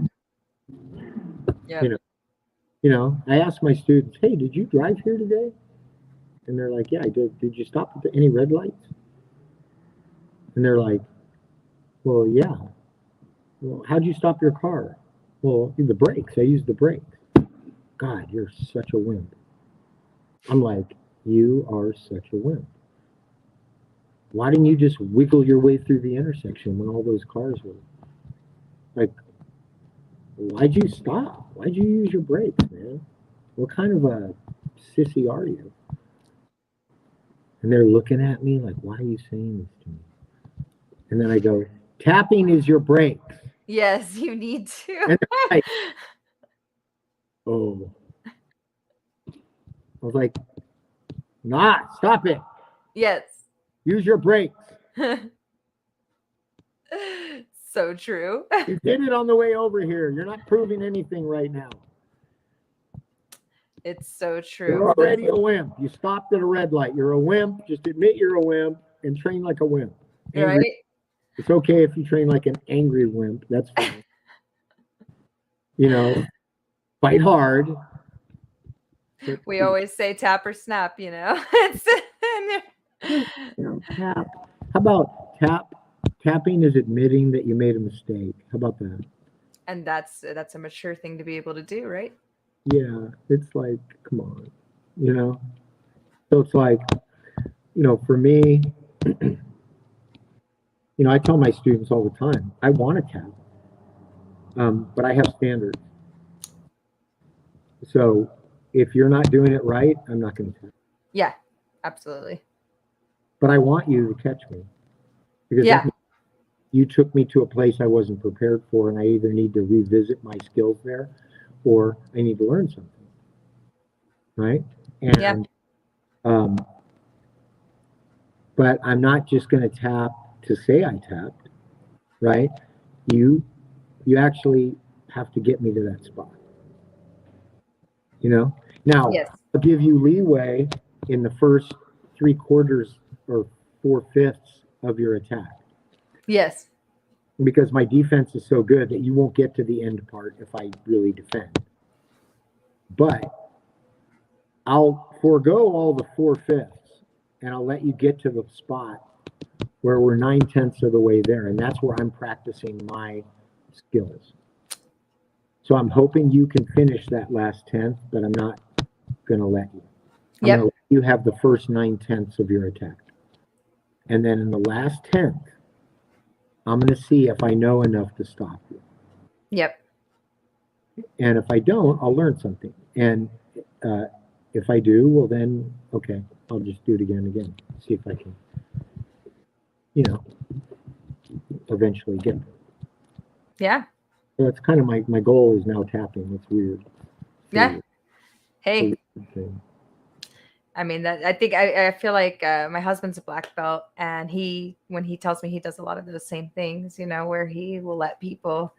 I ask my students, hey, did you drive here today? And they're like, yeah, I did. Did you stop at any red lights? And they're like, well, yeah. Well, how'd you stop your car? Well, the brakes. I used the brakes. God, you're such a wimp. I'm like, you are such a wimp. Why didn't you just wiggle your way through the intersection when all those cars were? Like, why'd you stop? Why'd you use your brakes, man? What kind of a sissy are you? And they're looking at me like, why are you saying this to me? And then I go, tapping is your brakes. Yes, you need to. And they're like, oh. I was like, stop it. Yes. Use your brakes. So true. You did it on the way over here. You're not proving anything right now. It's so true. You're already a wimp. You stopped at a red light. You're a wimp. Just admit you're a wimp. and train like a wimp. Angry. Right. It's okay if you train like an angry wimp. That's fine. Fight hard. We always say tap or snap, Tap. How about tap? Tapping is admitting that you made a mistake. How about that? And that's a mature thing to be able to do, right? Yeah, it's like, come on, So it's like, for me, I tell my students all the time, I want to tap, but I have standards. So if you're not doing it right, I'm not going to tap. Yeah, absolutely. But I want you to catch me because Yeah. you took me to a place I wasn't prepared for, and I either need to revisit my skills there, or I need to learn something. Right? And but I'm not just going to tap to say I tapped, right? You actually have to get me to that spot. Now Yes. I'll give you leeway in the first 3/4 or 4/5 of your attack. Yes. Because my defense is so good that you won't get to the end part if I really defend. But I'll forego all the 4/5 and I'll let you get to the spot where we're 9/10 of the way there. And that's where I'm practicing my skills. So I'm hoping you can finish that last 10th, but I'm not going to let you. I'm going to let you have the first 9/10 of your attack. And then in the last 10th, I'm going to see if I know enough to stop you. Yep. And if I don't, I'll learn something. And if I do, well then, okay, I'll just do it again. See if I can, eventually get there. Yeah. So that's kind of my goal is now tapping. It's weird. Yeah. Hey. I mean, I think I feel like my husband's a black belt, and when he tells me he does a lot of those same things, where he will let people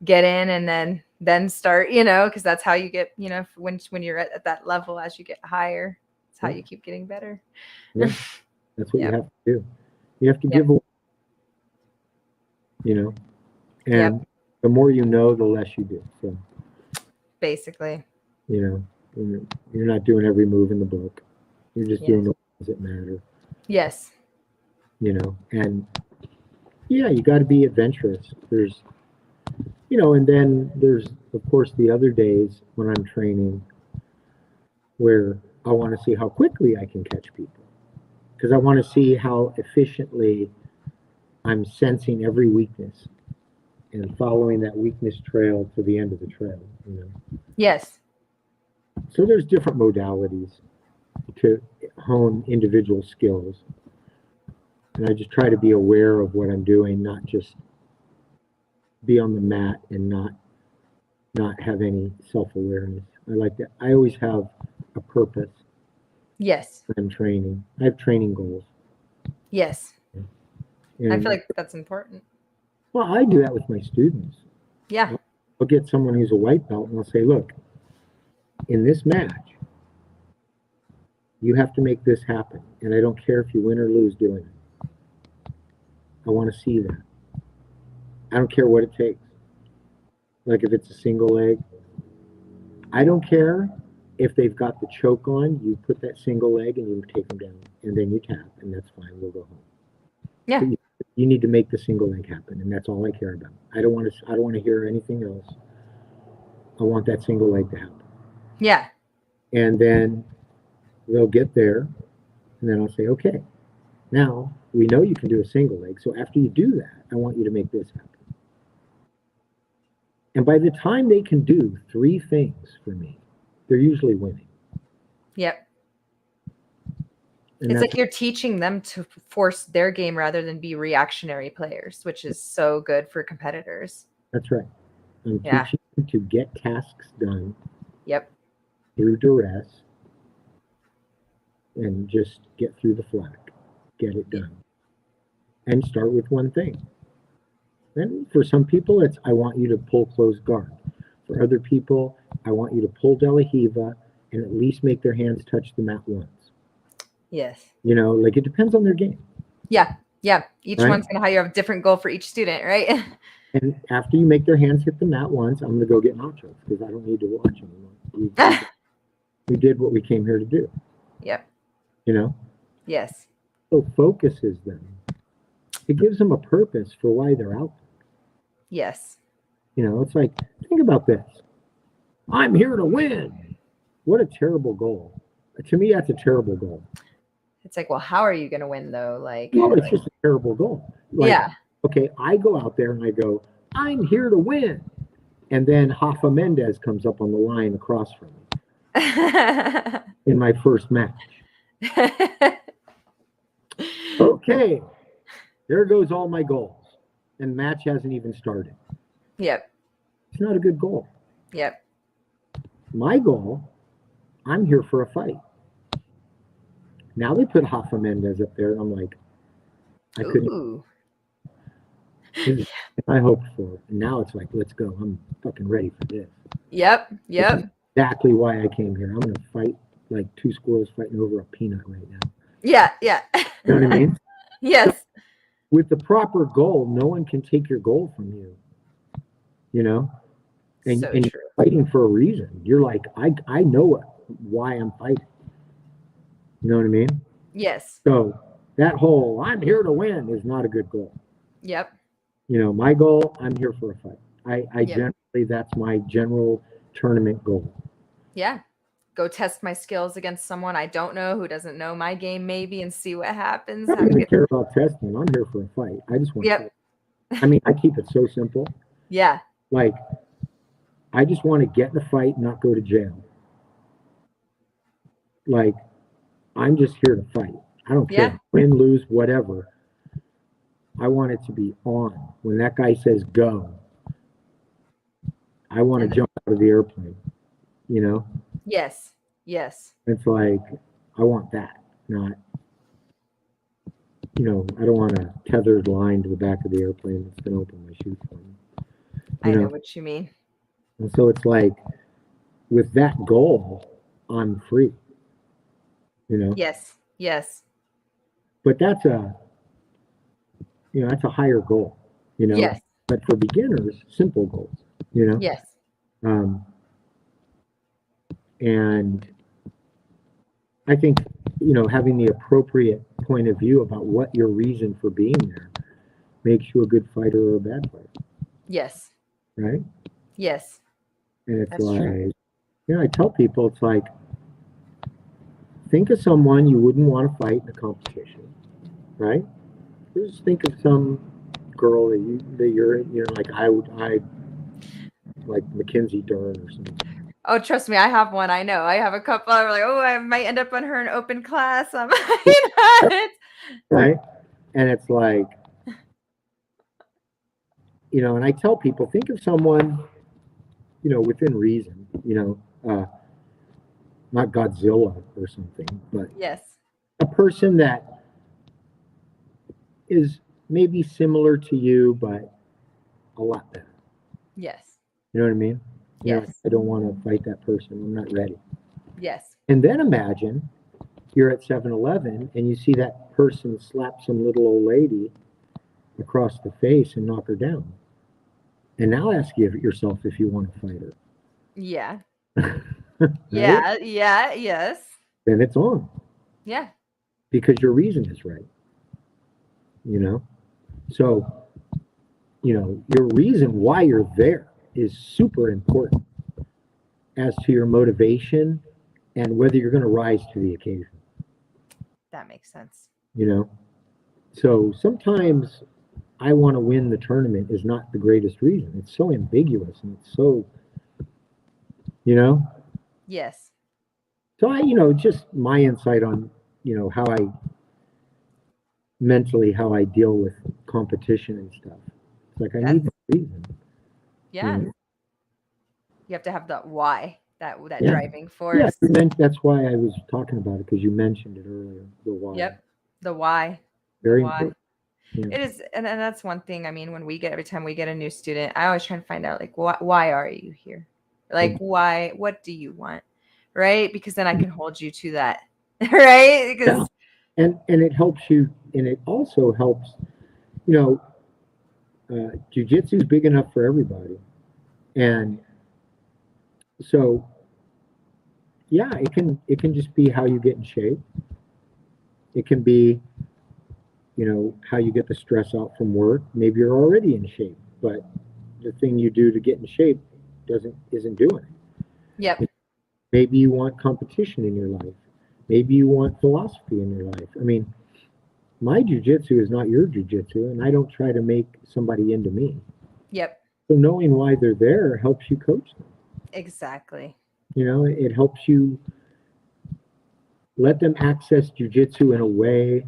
get in and then start, because that's how you get, when you're at that level, as you get higher, it's how you keep getting better. Yeah. That's what you have to do. You have to give away, and the more you know, the less you do. So basically, you're not doing every move in the book. You're just doing the ones that matter. Yes. And you got to be adventurous. There's, and then there's, of course, the other days when I'm training where I want to see how quickly I can catch people. Because I want to see how efficiently I'm sensing every weakness and following that weakness trail to the end of the trail. Yes. So there's different modalities to hone individual skills. And I just try to be aware of what I'm doing, not just be on the mat and not have any self-awareness. I like that. I always have a purpose. Yes. When I'm training. I have training goals. Yes. And I feel like that's important. Well, I do that with my students. Yeah. I'll get someone who's a white belt and I'll say, look, in this match, you have to make this happen. And I don't care if you win or lose doing it. I want to see that. I don't care what it takes. Like if it's a single leg, I don't care if they've got the choke on, you put that single leg and you take them down. And then you tap, and that's fine. We'll go home. Yeah. But you need to make the single leg happen, and that's all I care about. I don't want to hear anything else. I want that single leg to happen. Yeah. And then they'll get there, and then I'll say, okay, now we know you can do a single leg. So after you do that, I want you to make this happen. And by the time they can do 3 things for me, they're usually winning. Yep. And it's like you're teaching them to force their game rather than be reactionary players, which is so good for competitors. That's right. I'm teaching them to get tasks done. Yep. Through duress and just get through the flak, get it done. And start with one thing. Then for some people, it's I want you to pull closed guard. For other people, I want you to pull De La Hiva and at least make their hands touch the mat once. Yes. Like it depends on their game. Yeah. Yeah. Each right? one's going to have a different goal for each student, right? And after you make their hands hit the mat once, I'm going to go get nachos because I don't need to watch anymore. We did what we came here to do, Yep. you know? Yes. So focuses them. It gives them a purpose for why they're out there. Yes. You know, it's like, think about this. I'm here to win. What a terrible goal. To me, that's a terrible goal. It's like, well, how are you going to win though? Like, Well, it's just a terrible goal. Like, yeah. okay, I go out there and I go, I'm here to win. And then Rafa Mendez comes up on the line across from me in my first match. Okay, there goes all my goals. And match hasn't even started. Yep. It's not a good goal. Yep. My goal, I'm here for a fight. Now they put Rafa Mendez up there, and I'm like, I couldn't. Ooh. I hoped for it. And now it's like, let's go. I'm fucking ready for this. Yep. Yep. That's exactly why I came here. I'm going to fight like two squirrels fighting over a peanut right now. Yeah. Yeah. You know what I mean? Yes. With the proper goal, no one can take your goal from you. You know? And, So and true. you're fighting for a reason. You're like, I know why I'm fighting. You know what I mean? Yes. So that whole I'm here to win is not a good goal. Yep. You know, my goal, I'm here for a fight. I Yep. generally, that's my general tournament goal. Yeah. Go test my skills against someone I don't know who doesn't know my game maybe and see what happens. I don't even care about testing. I'm here for a fight. I just want to Yep. fight. I mean, I keep it so simple. Yeah. Like, I just want to get in a fight and not go to jail. Like, I'm just here to fight. I don't care. Yeah. Win, lose, whatever. I want it to be on. When that guy says go, I want to jump out of the airplane. You know? Yes. Yes. It's like, I want that, not, you know, I don't want a tethered line to the back of the airplane that's going to open my chute for me. I know what you mean. And so it's like, with that goal, I'm free. You know? Yes. Yes. But that's a higher goal, you know? Yes. But for beginners, simple goals, you know? Yes. And I think, you know, having the appropriate point of view about what your reason for being there makes you a good fighter or a bad fighter. Yes. Right? Yes. And it's That's like, true. you know, I tell people, it's like, think of someone you wouldn't want to fight in a competition, right? Just think of some girl that you're, you know, like I like Mackenzie Dern or something. Oh, trust me, I have one. I know. I have a couple. I'm like, oh, I might end up on her in open class. Right? And it's like, you know, and I tell people, think of someone, you know, within reason, you know, not Godzilla or something, but yes. a person that is maybe similar to you, but a lot better. Yes. You know what I mean? You know, Yes. I don't want to fight that person. I'm not ready. Yes. And then imagine you're at 7-Eleven and you see that person slap some little old lady across the face and knock her down. And now ask yourself if you want to fight her. Yeah. Right? Yeah. Yeah. Yes. Then it's on. Yeah. Because your reason is right. You know? So, you know, your reason why you're there is super important as to your motivation and whether you're going to rise to the occasion. That makes sense. You know? So sometimes I want to win the tournament is not the greatest reason. It's so ambiguous and it's so, you know? Yes. So I, you know, just my insight on, you know, how I deal with competition and stuff. It's like I need the reason. Yeah. You know? You have to have that why, that Yeah. driving force. Yeah, that's why I was talking about it, because you mentioned it earlier, the why. Yep. The why. Very the why. important. Yeah. It is, and that's one thing. I mean, every time we get a new student, I always try and find out, like, why are you here? Like, why? What do you want? Right? Because then I can hold you to that. Right? Because And it helps you, and it also helps, you know, jiu-jitsu is big enough for everybody. And so, yeah, it can just be how you get in shape. It can be, how you get the stress out from work. Maybe you're already in shape, but the thing you do to get in shape isn't doing it. Yep. Maybe you want competition in your life. Maybe you want philosophy in your life. I mean, my jujitsu is not your jujitsu, and I don't try to make somebody into me. Yep. So knowing why they're there helps you coach them. Exactly. It helps you let them access jujitsu in a way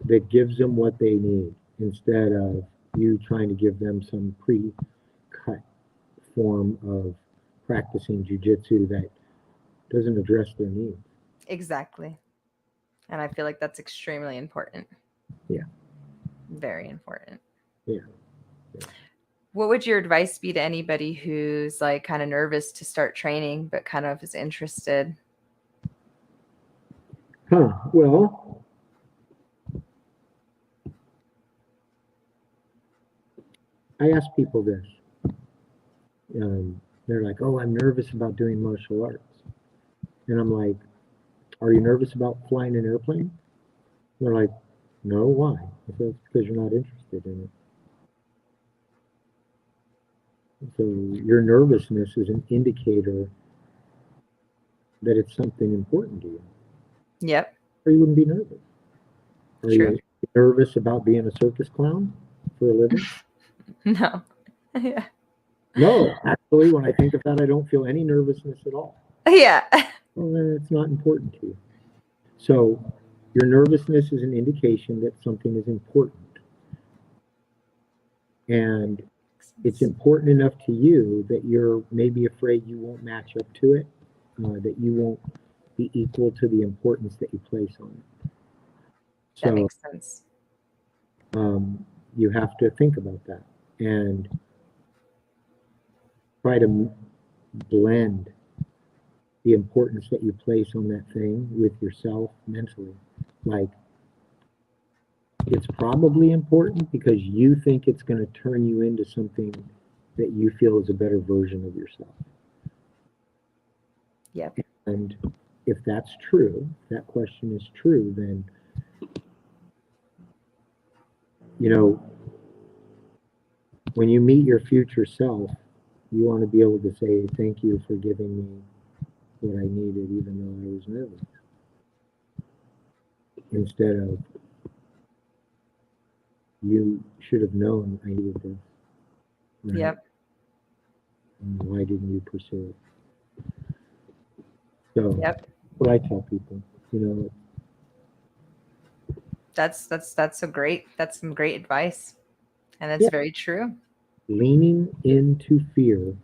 that gives them what they need instead of you trying to give them some pre-cut form of practicing jujitsu that doesn't address their needs. Exactly. And I feel like that's extremely important. Yeah. Very important. Yeah. What would your advice be to anybody who's like kind of nervous to start training, but kind of is interested? Well, I ask people this. They're like, "Oh, I'm nervous about doing martial arts," and I'm like, "Are you nervous about flying an airplane?" They're like, "No, why?" I said, "It's because you're not interested in it." So your nervousness is an indicator that it's something important to you, Yep. or you wouldn't be nervous. Are True. you nervous about being a circus clown for a living? No. Yeah. No, actually, when I think of that, I don't feel any nervousness at all. Yeah. Well, then it's not important to you. So your nervousness is an indication that something is important. And it's important enough to you that you're maybe afraid you won't match up to it, that you won't be equal to the importance that you place on it. That So makes sense. you have to think about that and try to blend the importance that you place on that thing with yourself mentally. Like, it's probably important because you think it's going to turn you into something that you feel is a better version of yourself. Yep. And if that's true, if that question is true, then, when you meet your future self, you want to be able to say, "Thank you for giving me what I needed, even though I was nervous." Instead of, "You should have known I needed this." Right? Yep. And why didn't you pursue it? So Yep. what I tell people, That's that's some great advice. And it's yeah, very true. leaning into fear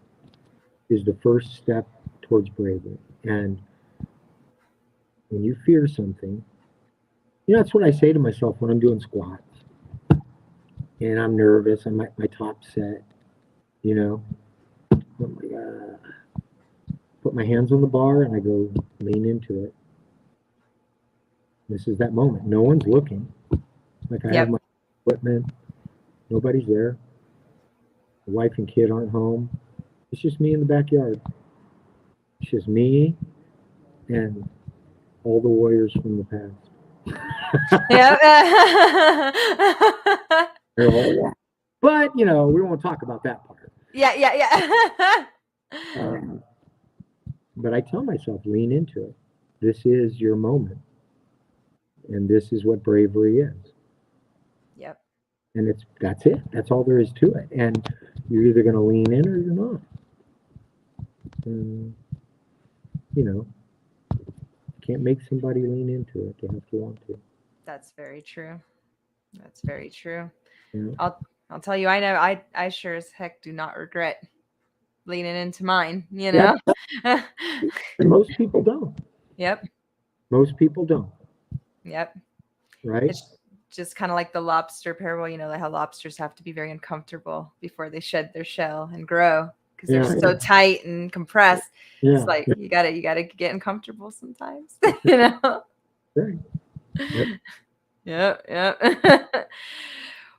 is the first step towards bravery. And when you fear something, that's what I say to myself when I'm doing squats and I'm nervous. I'm at my top set, I'm like, put my hands on the bar and I go lean into it. This is that moment. No one's looking. Like, I have Yep. my equipment. Nobody's there. The wife and kid aren't home. It's just me in the backyard. It's just me and all the warriors from the past. Yep. But, we won't talk about that part. Yeah, yeah. But I tell myself, lean into it. This is your moment. And this is what bravery is. Yep. And that's it. That's all there is to it. And you're either going to lean in or you're not. And, can't make somebody lean into it. They have to want to. That's very true. That's very true. Yeah. I'll tell you, I know I sure as heck do not regret leaning into mine, Yeah. And most people don't. Yep. Most people don't. Yep. Right? It's just kind of like the lobster parable, like how lobsters have to be very uncomfortable before they shed their shell and grow because they're so tight and compressed. Yeah. It's like you gotta get uncomfortable sometimes, Right. Yep. Yep.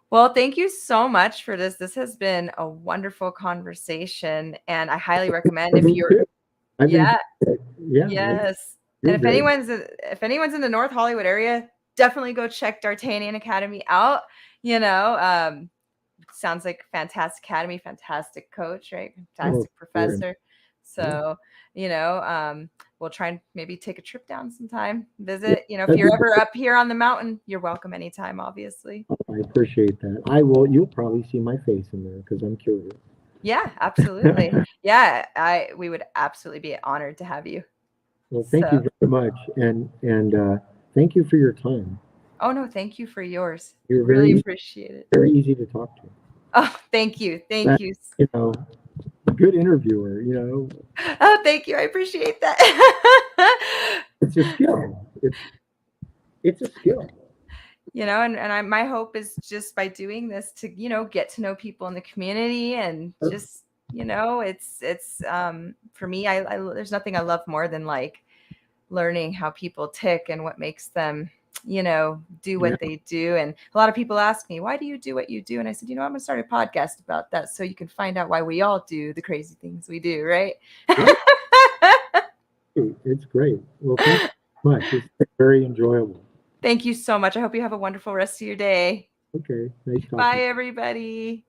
Well, thank you so much for this. This has been a wonderful conversation, and I highly recommend if Me you're, too. I've yeah, enjoyed it. Yeah, yes. And you're great. if anyone's in the North Hollywood area, definitely go check Dartanian Academy out. You know, sounds like fantastic academy, fantastic coach, right? Oh, Fantastic sure. professor. Yeah. So, we'll try and maybe take a trip down sometime, Yeah, visit. If that'd you're be ever up here on the mountain, you're welcome anytime, obviously. I appreciate that. I will. You'll probably see my face in there because I'm curious. Yeah, absolutely. Yeah, we would absolutely be honored to have you. Well, thank you So, very much, and thank you for your time. oh no, thank you for yours. You're Really appreciate it. very easy to talk to. Oh, thank you. Thank That, you. you know, good interviewer. Oh, thank you. I appreciate that. It's a skill. It's a skill. My hope is just by doing this to, get to know people in the community and just, for me, there's nothing I love more than like learning how people tick and what makes them, do Yeah. what they do. And a lot of people ask me, why do you do what you do? And I said, I'm going to start a podcast about that so you can find out why we all do the crazy things we do, right? Yeah, it's great. Well, thank you so much. It's been very enjoyable. Thank you so much. I hope you have a wonderful rest of your day. Okay, nice talking. Bye, everybody.